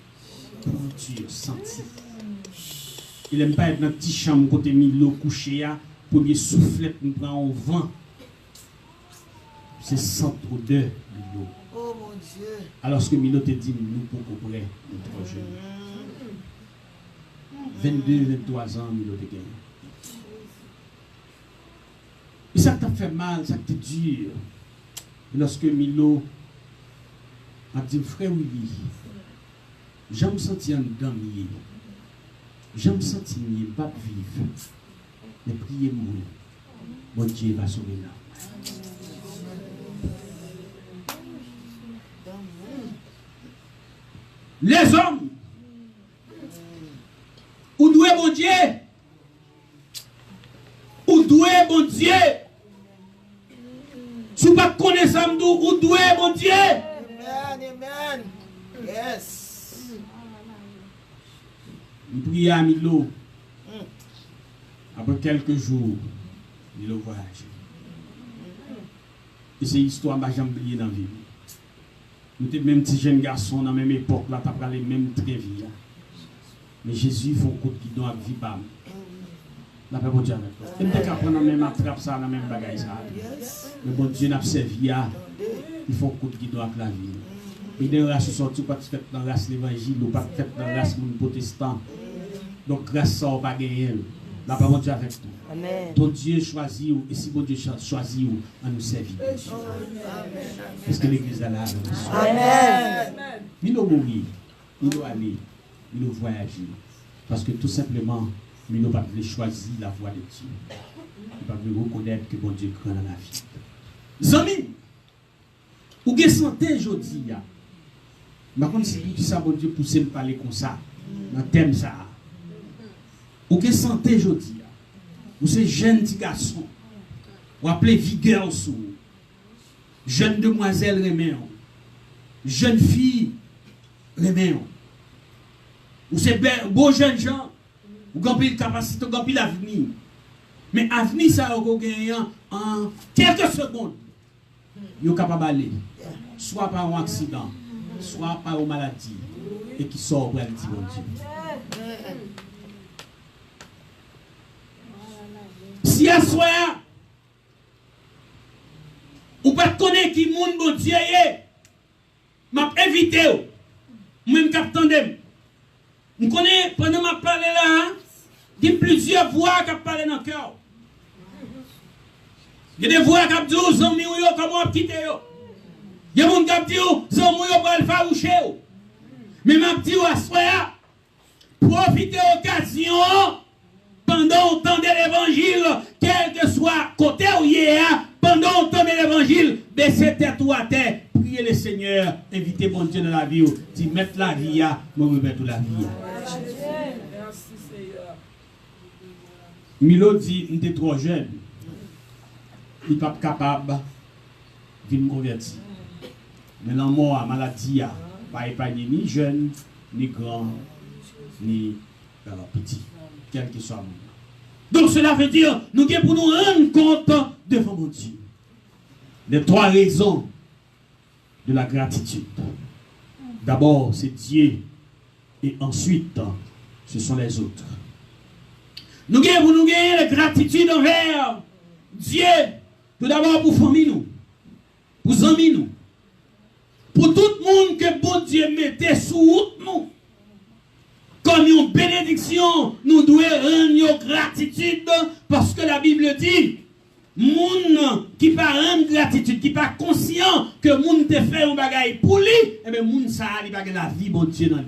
Pourriture, senti. Il n'aime pas être dans une petite chambre côté Milo couché à premier soufflet nous prend au vent. C'est sans odeur Milo. Oh mon Dieu. Alors que Milo te dit nous pour qu'on pourrait notre jeune. 22, 23 ans Milo te gagne. Et ça t'a fait mal, ça t'a dur. Et lorsque Milo a dit, frère Willy, j'aime sentir un damier, j'aime sentir mieux, pas vivre, mais priez-moi, mon Dieu va sauver là. Les hommes, où doit mon Dieu? Où doit mon Dieu? Si vous ne connaissez pas, où doit mon Dieu? Amen, amen. Yes. Je prie à Milo. Après quelques jours, Milo voyage. Et c'est l'histoire que j'ai oubliée dans la vie. Nous sommes même petits jeunes garçons dans la même époque, là, tu as les mêmes très vie. Mais Jésus fait un coup de guidon avec vie. La paix pour Dieu avec toi. Il ne peut pas prendre la même attrape, ça, la même bagaille. Mais bon Dieu n'a pas servi. Il faut un coup de guidon avec la vie. Et des races sorties, pas fait dans la race l'évangile, ou pas fait dans la race protestant. Donc, grâce à ça, on va gagner. La paix pour Dieu avec toi. Amen. Ton Dieu choisit, et si bon Dieu choisit, à nous servir. Est-ce que l'église est là? Amen. Il doit mourir, il doit aller, il doit voyager. Parce que tout simplement, il n'a pas choisi la voie de Dieu. Il n'a pas reconnaître que bon Dieu croit dans la vie. Zami, ou que santé aujourd'hui, Par contre, si tout ça, bon Dieu, pousse me parler comme ça, dans le thème ça. Ou que santé, je dis. Ou c'est jeune petit garçon. Ou appelé vigueur sous. Jeune demoiselle reméon. Jeune fille reméon. Ou c'est beau jeune gens. Ou gampil capacité, gampil l'avenir. Mais avenir ça vous gagner en quelques secondes. Vous êtes capable d'aller. Soit par un accident, soit par une maladie. Et qui sort pour le petit bon Dieu. Si à soir, ou pas connaître qui monde bon Dieu est, m'a invité même capitaine. Je connais pendant m'a parlé là, il y a plusieurs voix qui parlent dans le cœur. Il y a des voix qui disent "Zami yo comment quitter yo". Il y a des gens qui disent "Zami yo pas le faroucher". Mais m'a dit à soir, profitez de l'occasion pendant le temps de l'évangile, quel que soit côté où il est, pendant le temps de l'évangile, baissez tête ou à terre, priez le Seigneur, invitez mon Dieu dans la vie, dit mettre la vie, moi remettre la vie. Milo dit, il était trop jeune, il n'est pas capable de me convertir. Mais la mort, la maladie, pas épargné ni jeune, ni grand, ni petit, quel que soit le monde. Donc cela veut dire, nous devons pour nous rendre compte devant mon Dieu. Les trois raisons de la gratitude. D'abord, c'est Dieu. Et ensuite, ce sont les autres. Nous devons pour nous gagner la gratitude envers Dieu. Tout d'abord pour famille nous. Pour amis nous. Pour tout le monde que bon Dieu mettait sous route nous. Comme une bénédiction, nous devons rendre gratitude parce que la Bible dit, moun qui pas rendre gratitude, qui pas conscient que moun te fait un bagage pour lui, et bien moun ça il pas la vie bon Dieu dans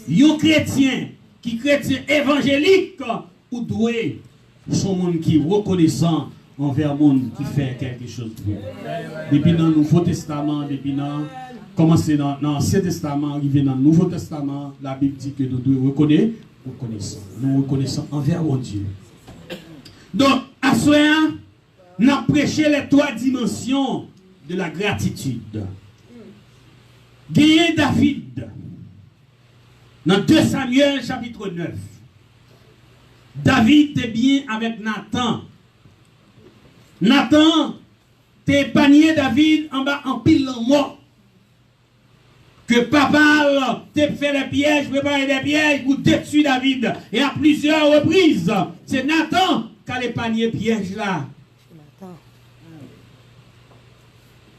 lui. Un chrétien qui chrétien évangélique ou doué son monde qui reconnaissant envers monde qui fait quelque chose de bien. Depuis dans le Nouveau Testament, depuis dans commencer dans l'Ancien Testament, arriver dans le Nouveau Testament, la Bible dit que nous devons reconnaître, nous reconnaissons envers mon Dieu. Donc, à ce moment, nous avons prêché les trois dimensions de la gratitude. Gagné David, dans 2 Samuel chapitre 9. David était bien avec Nathan. Nathan t'es épargné David en bas en pile en mort. Que papa t'a fait les pièges, préparé des pièges pour détruire David. Et à plusieurs reprises, c'est Nathan qui a épargné piège là.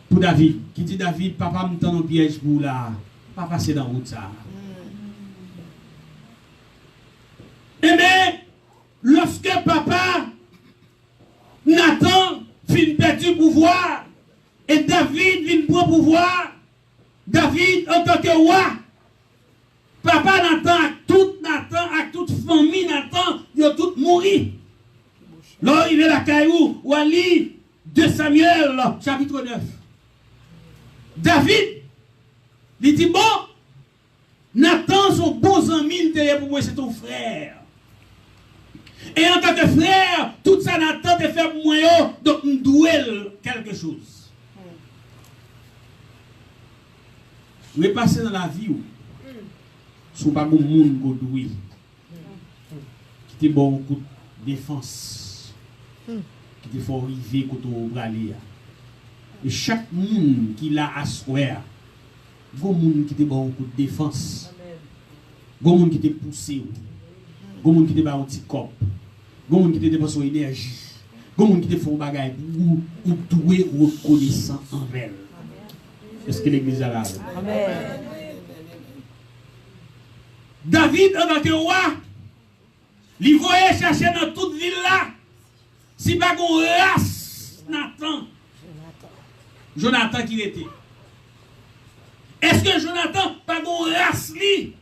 Pour David, qui dit David, papa me tend un piège pour là. Papa c'est dans la route ça. Eh bien, lorsque papa, Nathan, fin perdu pouvoir, et David vient prendre pouvoir, David, en tant que roi, papa Nathan, avec toute famille Nathan, ils ont tous mouru. Là, il est la caillou, ou à lire 2 Samuel, chapitre 9. David, il dit, bon, Nathan, son bon ami, pour moi, c'est ton frère. Et en tant que frère, tout ça, Nathan te fait pour moi, donc, nous douelle quelque chose. Vous pouvez passer dans la vie où ce n'est pas bon monde qui doué, qui est bon coup de défense, qui te faut arriver quand on va aller. Et chaque monde qui l'a assuré, il y a un monde qui est bon coup de défense, il y a un monde qui te poussé, il y a un monde qui te bat un petit corps, il y a un monde qui te dépense son énergie, il y a un monde qui te fait un bagage pour doué reconnaissant envers. Est-ce que l'église a là? Amen. David, en tant que roi, il voyait chercher dans toute ville là. Si pas qu'on race Nathan. Jonathan qui était. Est-ce que Jonathan pas qu'on race lui?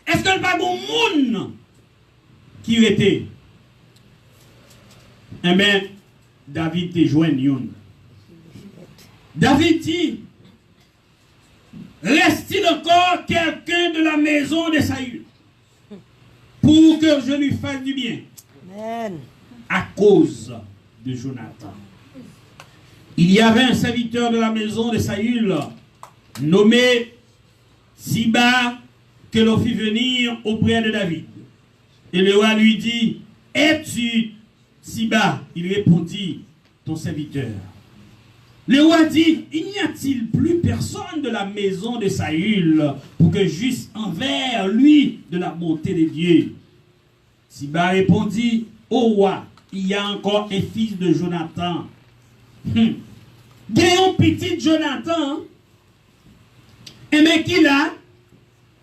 Est-ce que pas qu'on monde qui était? Eh bien, David te joint. David dit, reste-t-il encore quelqu'un de la maison de Saül pour que je lui fasse du bien? Amen. À cause de Jonathan. Il y avait un serviteur de la maison de Saül nommé Siba que l'on fit venir auprès de David. Et le roi lui dit, es-tu Siba? Il répondit, ton serviteur. Le roi dit, il n'y a-t-il plus personne de la maison de Saül pour que j'eusse envers lui de la bonté de Dieu? Siba répondit, ô roi, il y a encore un fils de Jonathan. Gagnons petit Jonathan. Et mais qui là?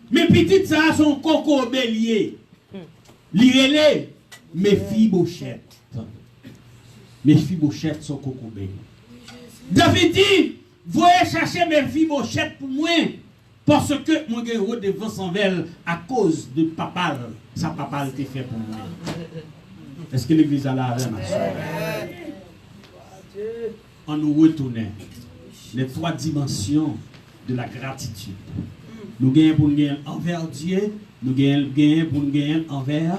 Mes petites ça sont coco bélier. L'irélé, Mephibosheth. Mephibosheth sont coco bélier. David dit, voyez chercher Mephibosheth pour moi. Parce que mon gars devant son vel à cause de papa. Sa papa a été fait pour moi. Est-ce que l'église a la même? On nous retourne les trois dimensions de la gratitude. Nous gagnons pour nous gagner envers Dieu, nous gagnons pour nous gagner envers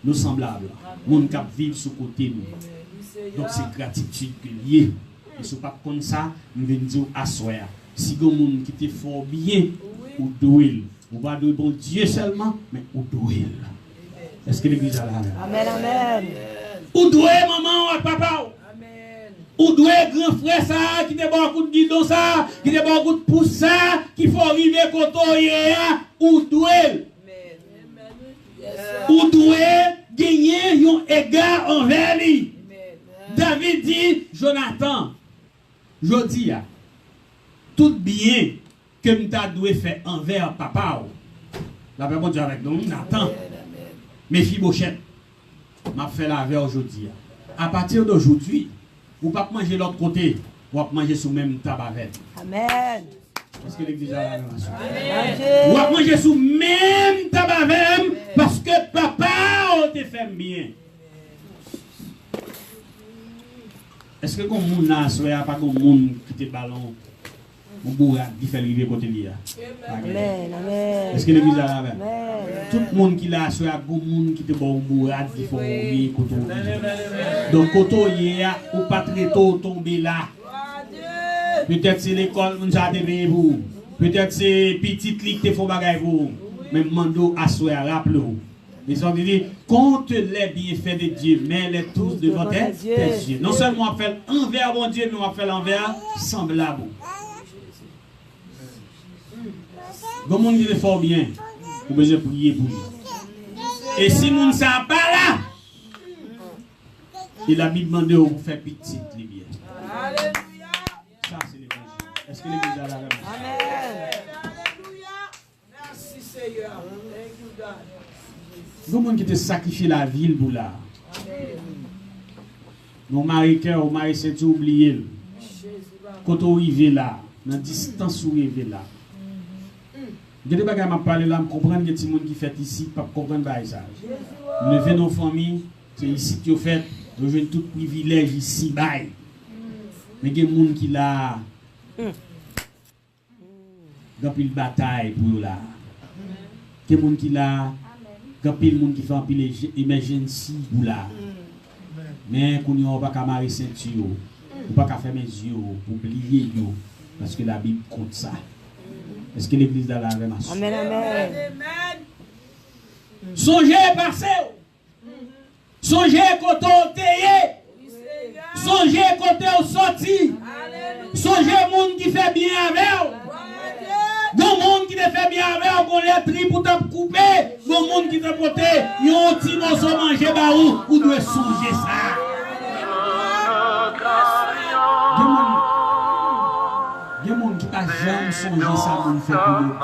nos semblables. Nous qui vivent sous côté nous. Donc c'est gratitude que lié. Et si pas comme ça, nous venons dire à soi. Si vous avez des gens qui te font bien, ou doué. Ou pas de bon Dieu seulement, mais ou doué. Est-ce que l'église a la même? Amen, amen. Ou doué maman ou papa. Ou doué grand frère ça, qui te bon coup de guidon ça, qui te bon coup de pouce ça, qui faut arriver côté ou doué. Ou doué gagner un égard envers lui. David dit, Jonathan, je dis, tout bien que nous avons fait envers papa. La paix bon Dieu avec nous, Nathan. Mephibosheth, m'a fait la veille aujourd'hui. À partir d'aujourd'hui, vous ne pouvez pas manger de l'autre côté, vous pouvez manger sous le même tabac. Amen. Parce que l'église a la même. Amen. Vous pouvez manger sous le même tabac parce que papa te fait bien. Est-ce que comme moun n'a pas comme moun qui te ballon mon bourrade qui fait arriver côté lui? Amen, amen. Est-ce que l'église a la même? Amen. Tout le monde qui l'a soit bon monde qui te bon bourrade qui font arriver côté lui. Donc côté ou pas très tôt tomber là. Peut-être c'est l'école moun ça te paye vous. Peut-être c'est petite ligue te font bagay vous. Même mando assoir rappelez-vous. Les hommes disent, compte les bienfaits de Dieu, mais les tous devant tes yeux. Non seulement on fait envers mon Dieu, mais on fait l'envers semblable. Comme on dit fort bien, vous besoin prier pour lui. Et si nous ne sommes pas là, il a mis demandé de faire petite les biens. Alléluia. Ça c'est l'église. Est-ce que l'église a la même? Amen. Alléluia. Merci Seigneur. Thank you God. Nous monde qui te sacrifié la ville pour là. Nos maris-cœur, nos maris c'est oublié. Quand on arrive là, dans la distance où on arrive là. Il y a des bagages à parler là, je comprends que les gens qui fait ici, pas comprendre ça. Nous venons nos familles, c'est ici que vous faites, nous avons tout privilège ici, bye. Mais il y a des gens qui là, dans une bataille pour là. Il y a des gens qui là, quand il y a des gens qui font une émergence pour là. Mais quand on ne peut pas marier ceinture, on ne peut pas faire mes yeux, pour oublier, parce que la Bible compte ça. Est-ce que l'église a la même chose? Amen, amen. Songez passé. Songez côté au théé. Songez côté au sorti. Songez monde qui fait bien avec. Bon monde qui te fait bien avec, on est tri pour te couper. Bon monde qui te porte, yon petit morceau manger baou, ou doit songer ça. Il y a des gens qui n'ont jamais songé ça pour faire pour nous.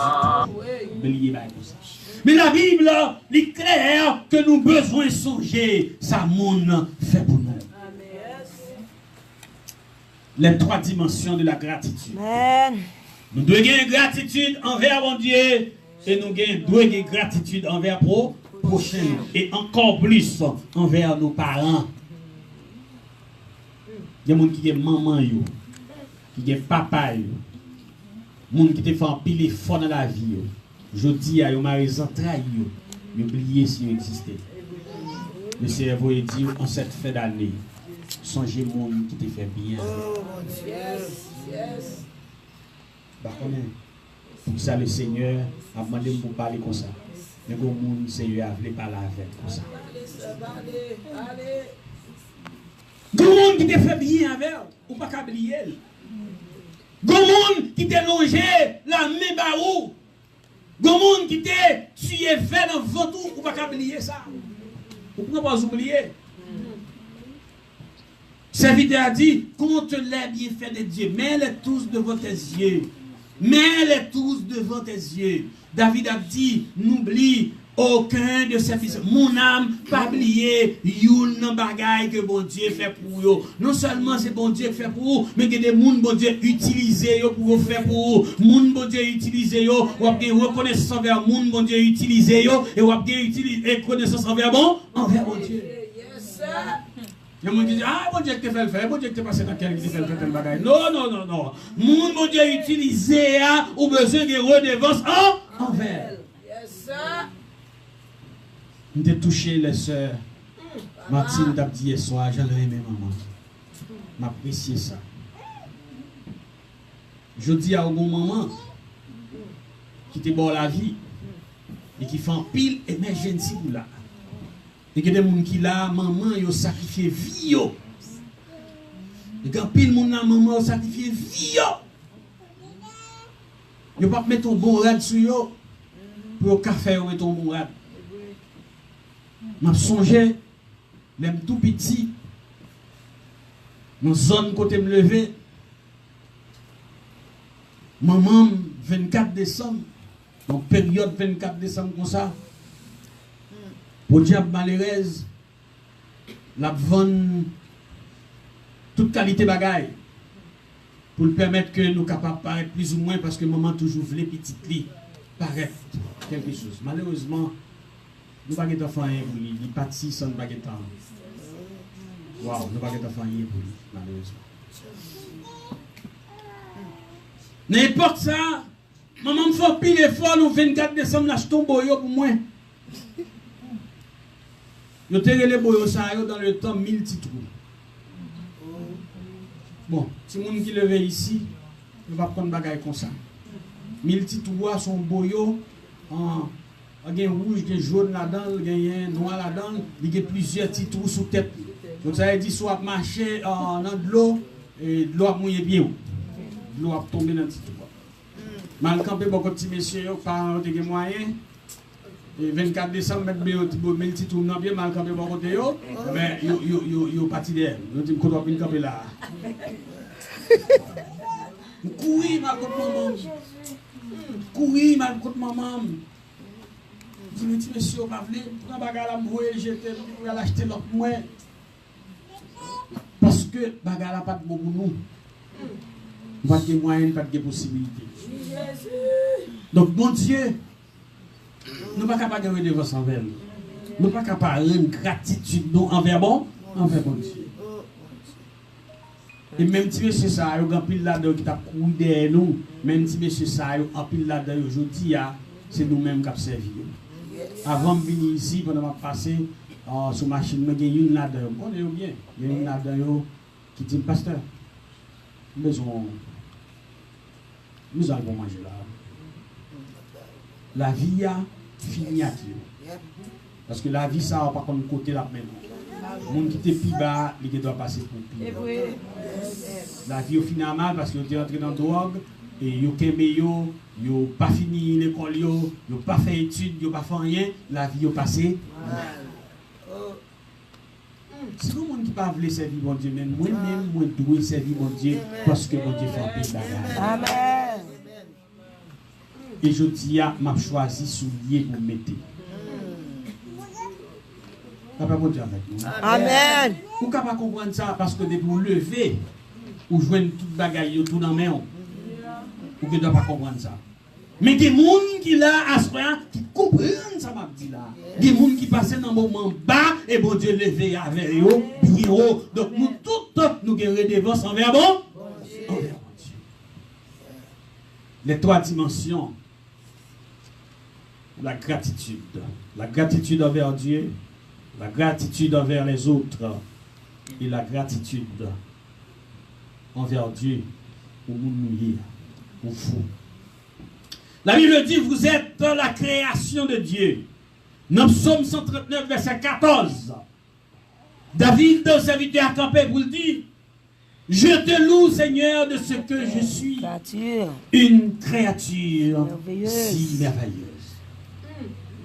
Mais la Bible est claire que nous avons besoin de songer ça monde fait pour nous. Les trois dimensions de la gratitude. Amen. Nous devons gagner gratitude envers mon Dieu et nous devons gagner gratitude envers prochain et encore plus envers nos parents. Il y a des gens qui sont maman, qui sont papa. Moun qui te fait un pile fort dans la vie. Je dis à yo marizan trahi yo. Yo oublié si yo existait. Le cerveau dit en cette fin d'année, songez moun qui te fait bien. Oh mon Dieu. Yes. Bah pour ça le Seigneur a demandé pour parler comme ça. Mais comme moun Seigneur a voulu parler avec comme ça. Allez. Gon moun qui te fait bien avec ou pas oublier. Gon moun qui te longé la main ba ou. Gon moun qui te tué fait dans ventre ou pas oublier ça. Ou pas oublier. Serviteur a dit, compte les bienfaits de Dieu, mets-les tous devant tes yeux. Mets-les tous devant tes yeux. David a dit, n'oublie aucun de ses fils. Mon âme, pas oublier, youn nan bagay que bon Dieu fait pour vous. Non seulement c'est bon Dieu qui fait pour vous, mais que des moun bon Dieu utilisé pour vous faire pour vous. Moun bon Dieu utilisé yo, ou avez reconnaissance envers moun bon Dieu utilisé yo, et ou avez utilisé reconnaissance envers bon Dieu. Yes, sir. Il y a des gens qui disent, ah, bon Dieu qui te fait le faire, bon Dieu qui te passe dans quel qui te fait le faire tel bagage. Non. Moun bon Dieu utilisé ou besoin de redevance envers. Yes, sir. Je touché les sœurs. Mathilde a dit hier soir, j'en ai aimé maman. M'apprécier ça. Je dis à un bon maman qui te bon la vie et qui fait un pile émergency pour là. Et que des gens qui là, maman, ils ont sacrifié vie. Et quand pile moun là, maman, ils sacrifié vie. Ils ne pas mettre un bon rad sur eux pour le café ou mettre un bon rad. Je songe, même tout petit, dans la zone côté me lever, maman, 24 décembre, en période 24 décembre comme ça, pour diable malheureuse, la vendre toute qualité bagaille, pour permettre que nous capables de paraître plus ou moins, parce que maman toujours voulait petit lit, paraître quelque chose. Malheureusement, nous n'avons pas d'enfants pour lui. Il partit sans nous pas de temps. Waouh, nous n'avons pas d'enfants pour lui, malheureusement. N'importe ça, maman me fait pile effort le 24 décembre, là, je tombe pour moi. Je te relève dans le temps 1000 titres. Bon, si les gens qui lèvent ici, ne va pas prendre bagaille comme ça. 1000 titres sont boyo en. Il y a rouge, il y a jaune là-dedans, il y a noir là-dedans, il y a plusieurs titres sous tête. Donc ça veut dire soit marcher dans de l'eau et de l'eau a mouillé bien. De l'eau a tombé dans le titre. Mal campé beaucoup de petits messieurs, par des moyens. Et 24 décembre, mettre le titre dans bien, mal campé beaucoup de eux, mais ils sont partis derrière. Ils ont dit qu'on doit bien camper là. Courir, mal contre maman. Courir, mal contre maman. Je me dis, monsieur, on va venir, on va l'acheter l'autre moins. Parce que bagarre n'a pas de bon pour nous. Pas de moyens, pas de possibilités. Donc, bon Dieu, nous ne sommes pas capables de faire des devoirs envers nous. Nous ne sommes pas capables de rendre gratitude envers bon Dieu. Et même si monsieur ça, il y a un pile là-dedans qui t'a couru derrière nous, même si monsieur ça, il y a un pile là-dedans aujourd'hui, c'est nous-mêmes qui avons servi. Avant de venir ici, pendant que je passé sur la machine, il y a une là-dedans. On est bien. Il y a une là-dedans qui dit, pasteur, nous allons manger là. La vie a fini à qui? Parce que la vie, ça va pas comme côté là maintenant. Le monde qui était plus bas, il doit passer pour plus bas. La vie au final mal parce qu'il est entré dans la drogue. Et yo yo pas fini l'école yo pas fait études, yo pas fait rien, la vie yo passé. C'est le monde qui pas veut servir mon Dieu, mais moi-même moi dois servir mon Dieu parce que mon Dieu fait un peu de bagage. Amen. Et je dis m'a choisi soulier pour mettre. Papa bon Dieu avec nous. Amen. Vous capable comprendre ça parce que depuis vous lever, ou joindre toute bagaille tout dans main. Ou que ne doit pas comprendre ça. Mais des gens qui là, à ce moment, qui comprennent ça, m'a dit là. Des gens qui passent dans un moment bas, et bon Dieu levé avec eux, bien haut. Donc nous tous, nous avons redevance envers bon Dieu. les 3 dimensions. La gratitude. La gratitude envers Dieu, la gratitude envers les autres et la gratitude envers Dieu pour nous lire, pour fou. La Bible dit, vous êtes la création de Dieu. Dans Psaume 139, verset 14. David, dans serviteur à camper, vous le dit, je te loue, Seigneur, de ce que je suis. Une créature si merveilleuse.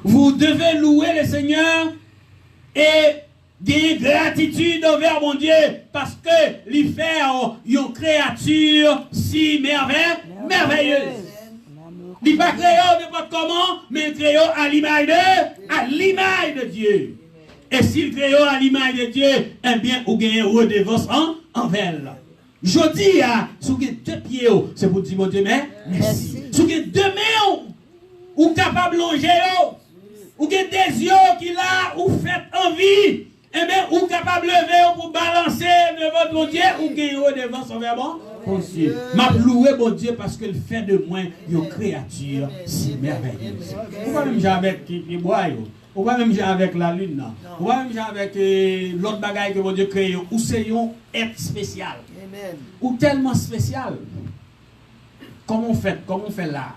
Vous devez louer le Seigneur et gagner gratitude envers mon Dieu parce que lui fait une créature si merveilleuse. Il n'est pas créé n'importe comment, mais il créé à l'image de Dieu. Et s'il crée à l'image de Dieu, eh bien, vous gagnez redevance envers elle. Je dis, si vous avez 2 pieds, c'est pour dire, mon Dieu, mais merci. Si vous avez 2 mains, vous êtes capable de longer, vous avez des yeux qui là, vous faites envie, eh bien, vous êtes capable de lever pour balancer devant mon Dieu, vous gagnez redevance envers moi. M'a loué mon Dieu parce qu'il fait de moi une créature si merveilleuse. Pourquoi même j'ai avec qui boit, pourquoi même j'ai avec la lune, pourquoi même j'ai avec l'autre bagaille que mon Dieu crée, ou c'est un être spécial, ou tellement spécial. Comment on fait là?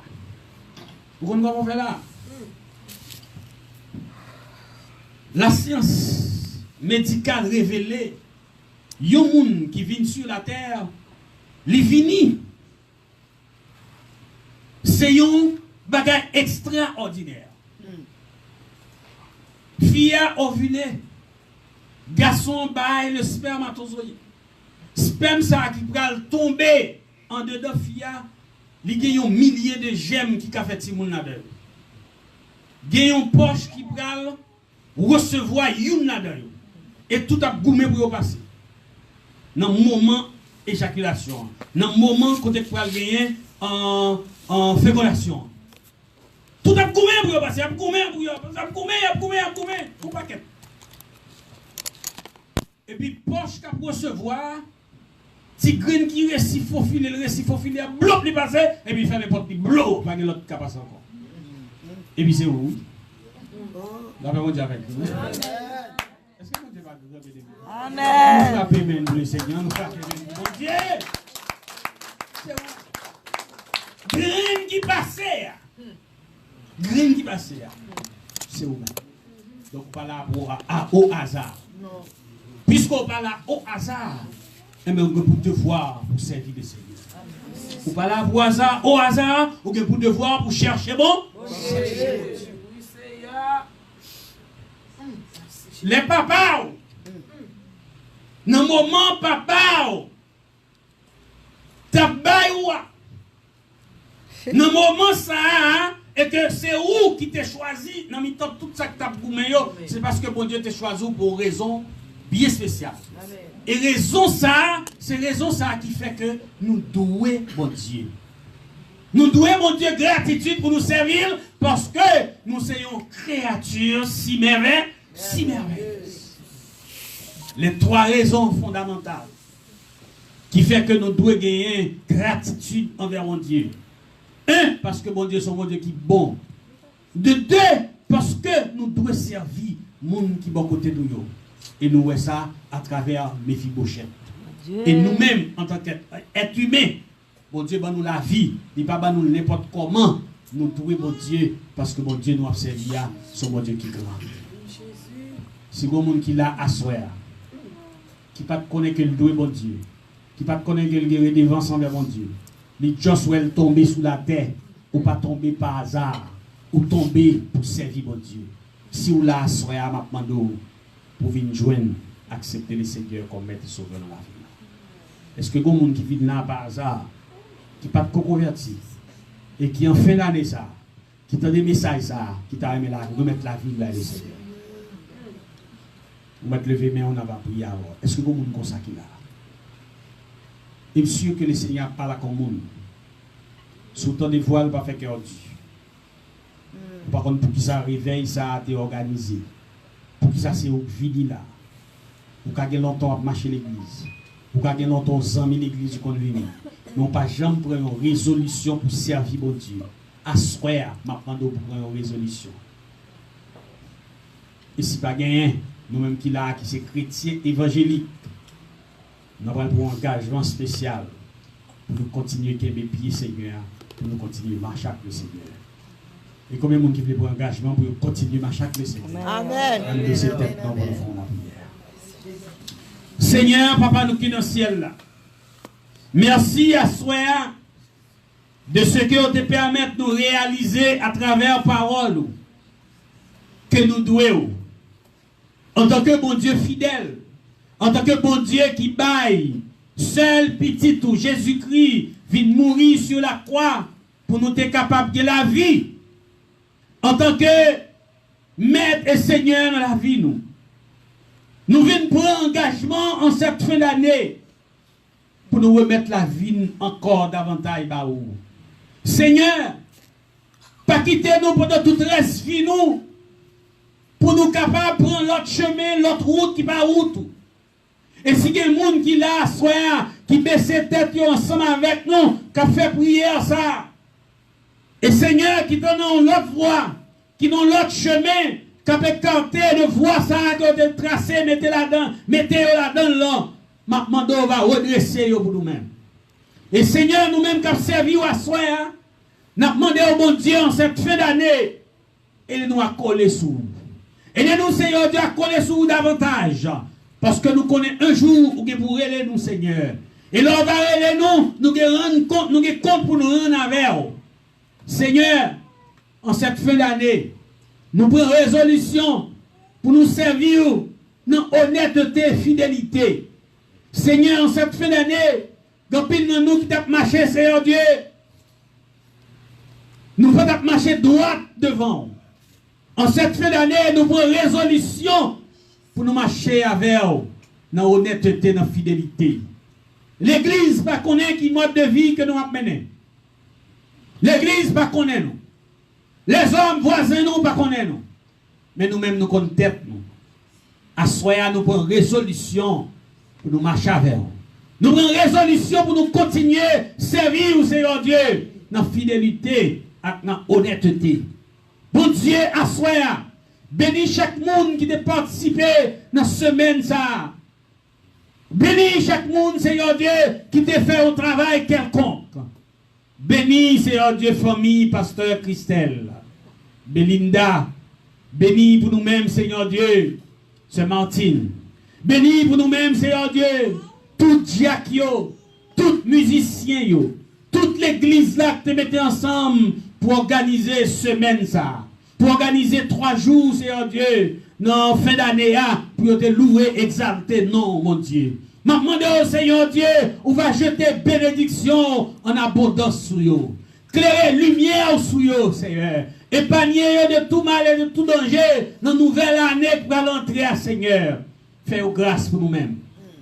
Vous comprenez comment on fait là? La science médicale révélée, il y a un monde qui vient sur la terre. Les vini, c'est un bagage extraordinaire. Fille ovulée, garçon baille le spermatozoïde. Sperme ça qui va tomber en dedans fille, il y a un millier de gemmes qui a fait si moun là-dedans. Il y a une poche qui va recevoir une là-dedans. Et tout a goumé pour passer. Dans le moment éjaculation, dans le moment côté pour gagner en fécondation. Tout a goumé pour passer, pour paquet. Et puis poche qu'a recevoir, petit grain qui réussit faufile, bloc li passer et puis fait n'importe qui bloc, pas l'autre qui passe encore. Et puis c'est où? Là on dit avec vous. Est-ce que vous va Amen. Nous frappons même le Seigneur, nous frappons même mon Dieu. C'est où? Grain qui passait. Grain qui passait. C'est où? Donc pas là au hasard. Non. Puisqu'on parle là au hasard, eh bien, on a pour devoir pour servir le Seigneur. Vous parlez là au hasard, on a pour devoir pour chercher bon. Les papas, dans le moment papa, t'as baïwa. Dans le moment ça, et que c'est où qui t'a choisi, dans le temps tout ça que t'as goumé, c'est parce que bon Dieu t'a choisi pour raison bien spéciale. Et raison ça, c'est raison ça qui fait que nous douons bon Dieu. Nous douons bon Dieu gratitude pour nous servir parce que nous sommes créatures si merveilleuses. Les 3 raisons fondamentales qui fait que nous devons gagner gratitude envers mon Dieu. 1, parce que mon Dieu est un Dieu qui est bon. De 2, parce que nous devons servir le monde qui est bon côté de nous. Et nous voyons ça à travers Méphibosheth. Et nous-mêmes, en tant qu'êtres humains, bon Dieu, nous la vie, il ne pas nous n'importe comment. Nous trouvons mon Dieu, parce que mon Dieu nous a servi, c'est mon Dieu qui est grand. Si vous avez un monde qui l'a assoir, qui ne connaît pas que le doué bon Dieu, qui ne connaît pas que le redevance envers mon Dieu, les gens sont tombés sous la terre, ou pas tomber par hasard, ou tomber pour servir mon Dieu. Si vous l'avez assoir, je vous demande pour venir joindre, accepter le Seigneur comme maître et sauveur dans la vie. Est-ce que vous avez un monde qui vit là par hasard, qui n'a pas de converti, et qui en fin d'année ça, qui t'a des messages ça, qui t'a aimé la remettre la vie là, le Seigneur? Vous mettez lever, mais on n'a pas prié avant. Est-ce que vous avez un comme ça qui là? Et je suis sûr que le Seigneur parle comme monde. Sous temps de voile, pas fait cœur Dieu. Par contre, pour qui ça réveille, ça a été organisé. Pour qui ça c'est vide là. Pour qu'il y ait longtemps à marcher l'église. Pour qu'il y ait longtemps aux amis l'église qu'on vient. Non pas jamais prendre une résolution pour servir mon Dieu. À soir, m'a prendre pour prendre une résolution. Et si pas gagné, nous-mêmes qui là, qui c'est chrétien évangélique, nous avons un engagement spécial pour nous continuer à aimer pieds Seigneur, pour nous continuer à marcher avec le Seigneur. Et combien de monde qui veut prendre engagement pour continuer à marcher avec le Seigneur? Amen. Même de ces têtes, nous allons faire la prière. Seigneur, Papa, nous qui dans le ciel là. Merci à soi de ce que vous te permet de nous réaliser à travers parole que nous devons. En tant que bon Dieu fidèle, en tant que bon Dieu qui baille, seul petit tout, Jésus-Christ vient mourir sur la croix pour nous être capables de la vie. En tant que maître et seigneur dans la vie, nous venons prendre engagement en cette fin d'année pour nous remettre la vie encore davantage bas. Seigneur, pas quitter nous pendant toute reste vie nous, pour nous capables de prendre l'autre chemin, l'autre route qui va route. Et si il y a des gens qui là, soit qui baissent tête ensemble avec nous, qui a fait prière ça. Et Seigneur, qui donne l'autre voie, qui donne l'autre chemin, qui a fait canter de voie ça, qui a tracé, mettez là-dedans, mettez-le là-dedans là. Maintenant, on va redresser pour nous-mêmes. Et Seigneur, nous-mêmes qui avons servi à soi, nous avons demandé au bon Dieu en cette fin d'année, et nous a collé sous. Et nous, Seigneur Dieu, a collé sur vous davantage. Parce que nous connaissons un jour où vous pourrez nous, Seigneur. Et là, on va aller nous, nous rendre compte, nous compte pour nous rendre avec vous. Seigneur, en cette fin d'année, nous prenons résolution pour nous servir dans honnêteté et fidélité. Seigneur, en cette fin d'année, quand nous qui avons marché, Seigneur Dieu, nous faisons marcher droit devant. En cette fin d'année, nous prenons résolution pour nous marcher avec eux, dans honnêteté, dans fidélité. L'église ne connaît pas qui mode de vie que nous avons mené. L'église ne connaît pas nous. Les hommes voisins nous ne connaissent nous. Mais nous-mêmes nous connaissons tête nous. À soya nous prenons résolution pour nous marcher avec eux. Nous prenons résolution pour nous continuer à servir au Seigneur Dieu dans fidélité et dans honnêteté. Bon Dieu, à soya, bénis chaque monde qui a participé dans cette semaine. Ça. Bénis chaque monde, Seigneur Dieu, qui t'a fait au travail quelconque. Bénis, Seigneur Dieu, famille, pasteur Christelle, Belinda. Bénis pour nous-mêmes, Seigneur Dieu, c'est Martine. Bénis pour nous-mêmes, Seigneur Dieu, tout diacre, tout musicien, toute l'église là que tu mettez ensemble pour organiser semaine ça. Pour organiser 3 jours, Seigneur Dieu, dans fin d'année, pour te louer, exalter, non, mon Dieu. Je demande au Seigneur Dieu, on va jeter bénédiction en abondance sur eux. Clairer lumière sur eux, Seigneur. Épargner de tout mal et de tout danger dans la nouvelle année pour l'entrée à Seigneur. Fais grâce pour nous-mêmes.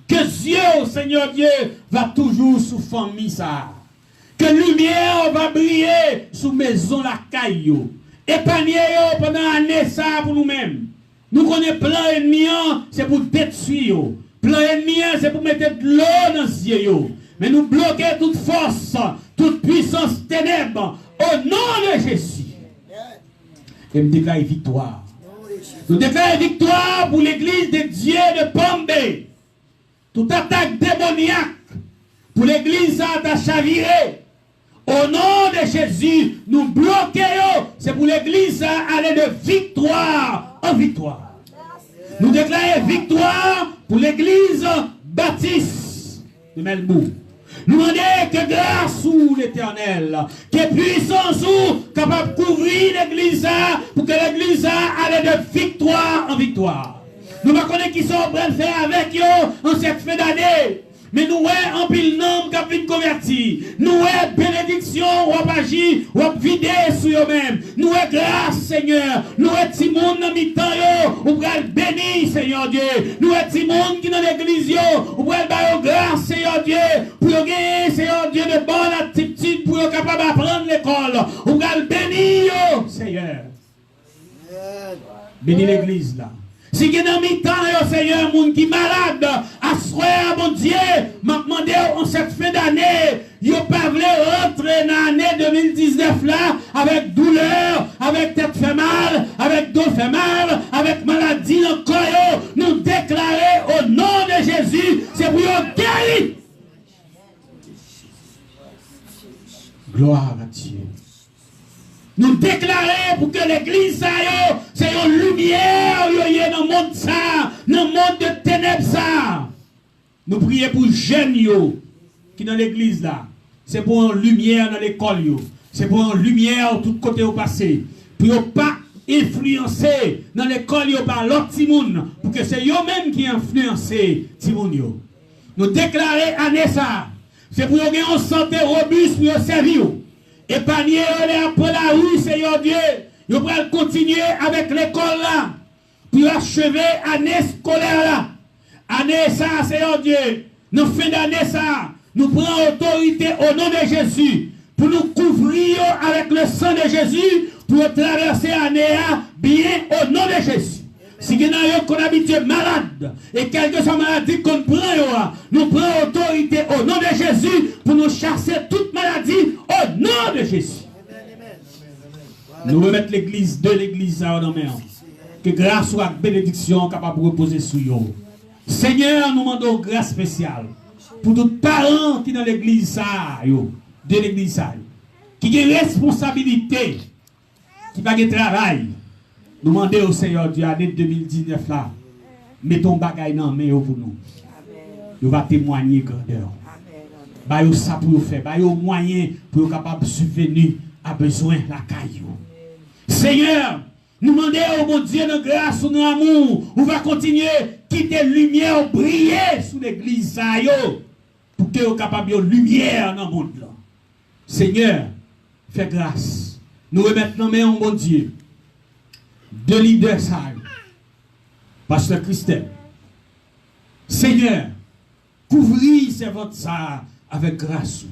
Que Dieu, Seigneur Dieu, va toujours sous famille ça. Que lumière va briller sous maison la caillou. Épargner pendant l'année ça pour nous-mêmes. Nous connaissons plein ennemis, c'est pour détruire. Plein ennemi, c'est pour mettre de l'eau dans les yeux. Mais nous bloquer toute force, toute puissance ténèbres au nom de Jésus. Et nous déclarons victoire. Nous déclarons victoire pour l'église de Dieu de Pombé. Toute attaque démoniaque pour l'église à chavirer. Au nom de Jésus, nous bloquons. C'est pour l'église à aller de victoire en victoire. Nous déclarons victoire pour l'église baptiste de Melbourne. Nous demandons que grâce sous l'éternel, que puissance sous capable de couvrir l'église pour que l'église aille de victoire en victoire. Nous ne connaissons pas qui sont en train de faire avec eux en cette fin d'année. Mais nous avons un pile nombre qui a été converti. Nous avons bénédiction, ou agir, ou vider sur eux-mêmes. Nous avons grâce, Seigneur. Nous avons petit monde dans mi-temps, ou pour bénir, Seigneur Dieu. Nous avons petit monde qui dans l'église, ou pour grâce, Seigneur Dieu. Pour gagner, Seigneur Dieu, de bonnes attitudes, pour être capable d'apprendre l'école. Ou pour bénir, Seigneur. Bénis l'église là. Si vous avez dans mi-temps, Seigneur, monde qui est malade, à soir, mon Dieu, m'a demandé en cette fin d'année ils n'ont pas voulu rentrer dans l'année 2019 là, avec douleur, avec tête fait mal, avec dos fait mal, avec maladie dans le corps. Nous déclarer au nom de Jésus, c'est pour nous guérir. Gloire à Dieu. Nous déclarer pour que l'église, c'est une lumière dans le monde, dans le monde de ténèbres. Ça. Nous prions pour les jeunes qui sont dans l'église là. C'est pour une lumière dans l'école. C'est pour une lumière tout côté au passé. Pour ne pas influencer dans l'école par l'autre Timoun. Pour que c'est eux-mêmes qui influencent Timoun. Nous déclarer année ça. C'est pour avoir une santé robuste pour servir. Et panier après la rue, Seigneur Dieu. Nous allons continuer avec l'école là. Pour achever l'année scolaire là. Année ça, Seigneur Dieu. Nous fin d'année ça. Nous prenons autorité au nom de Jésus. Pour nous couvrir avec le sang de Jésus. Pour traverser l'année bien au nom de Jésus. Si vous avez qu'on habite malade, et quelle que soit la maladie qu'on prend, nous prenons autorité au nom de Jésus pour nous chasser toute maladie au nom de Jésus. Nous remettons l'église de l'église à nos mains. Que grâce ou bénédiction capable de reposer sur nous. Seigneur, nous demandons grâce spéciale pour tous les parents qui sont dans l'église, de l'église, qui ont responsabilité, qui n'ont pas de travail. Nous demandons au Seigneur Dieu, l'année 2019 là, mettons bagaille dans la main pour nous. Nous va témoigner grandeur. Bah yo ça pour faire, bah yo moyen pour capable subvenir à besoin la caillou. Seigneur, nous demandons au bon Dieu de grâce, de amour, on va continuer quitter lumière briller sous l'église ça yo pour que vous capable de lumière dans le monde là. Seigneur, fais grâce. Nous remettons nos mains au bon Dieu. De leader ça, Pasteur Christelle. Seigneur, couvrez ces votes ça avec grâce.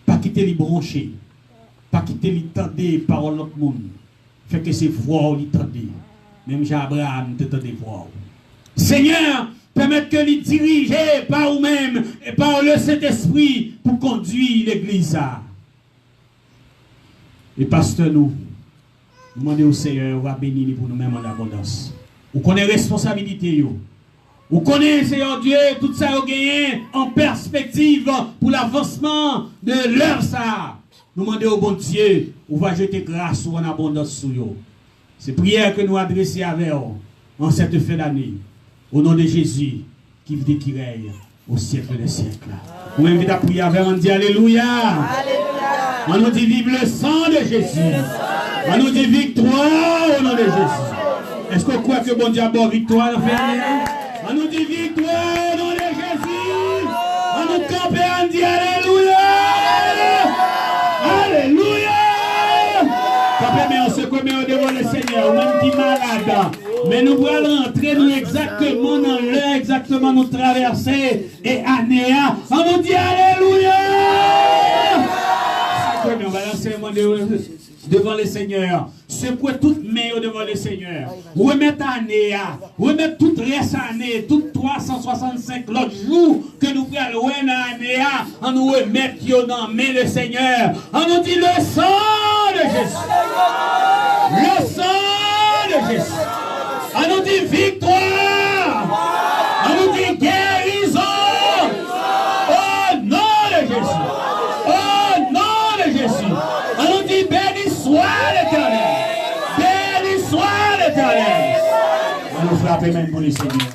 Pas quitter les brancher. Pas quitter les tendre par l'autre monde. Fait que c'est voix les tendre. Même Jean-Abraham te tende voix. Seigneur, permettre que les diriger par vous-même et par le Saint-Esprit pour conduire l'église. Et pasteur nous. Demandez au Seigneur, on va bénir pour nous-mêmes en abondance. Vous connaissez responsabilité. Vous connaissez, Seigneur Dieu, tout ça vous gagné en perspective pour l'avancement de l'heure ça. Nous demandons au bon Dieu, on va jeter grâce ou en abondance sur vous. C'est prière que nous adressons avec vous en cette fin d'année. Au nom de Jésus, qui vit et qui règne au siècle des siècles. Vous m'invitez à prier avec on dit Alléluia. Alléluia. On nous dit vive le sang de Jésus. On nous dit victoire au nom de Jésus. Est-ce qu'on croit que bon Dieu a bon victoire dans l'année? On nous dit victoire au nom de Jésus. On nous campe et on dit Alléluia. Alléluia. Papa, mais on se commet devant le Seigneur. On même dit malade. Mais nous allons entrer nous exactement dans l'heure, exactement nous traverser et anéa. On nous dit Alléluia. On va lancer un mot devant le Seigneur. Secouez toute main devant le Seigneur. Remettez Anéa. Remettez toute reste année, toutes 365 l'autre jour que nous prenons dans Anéa. On nous remet dans la main le Seigneur. On nous dit le sang de Jésus. Le sang de Jésus. On nous dit victoire. On nous dit guérison. Au nom de Jésus. Au nom de Jésus. On nous dit béni soit l'Éternel. Béni soit l'Éternel. On nous frappe même pour le Seigneur.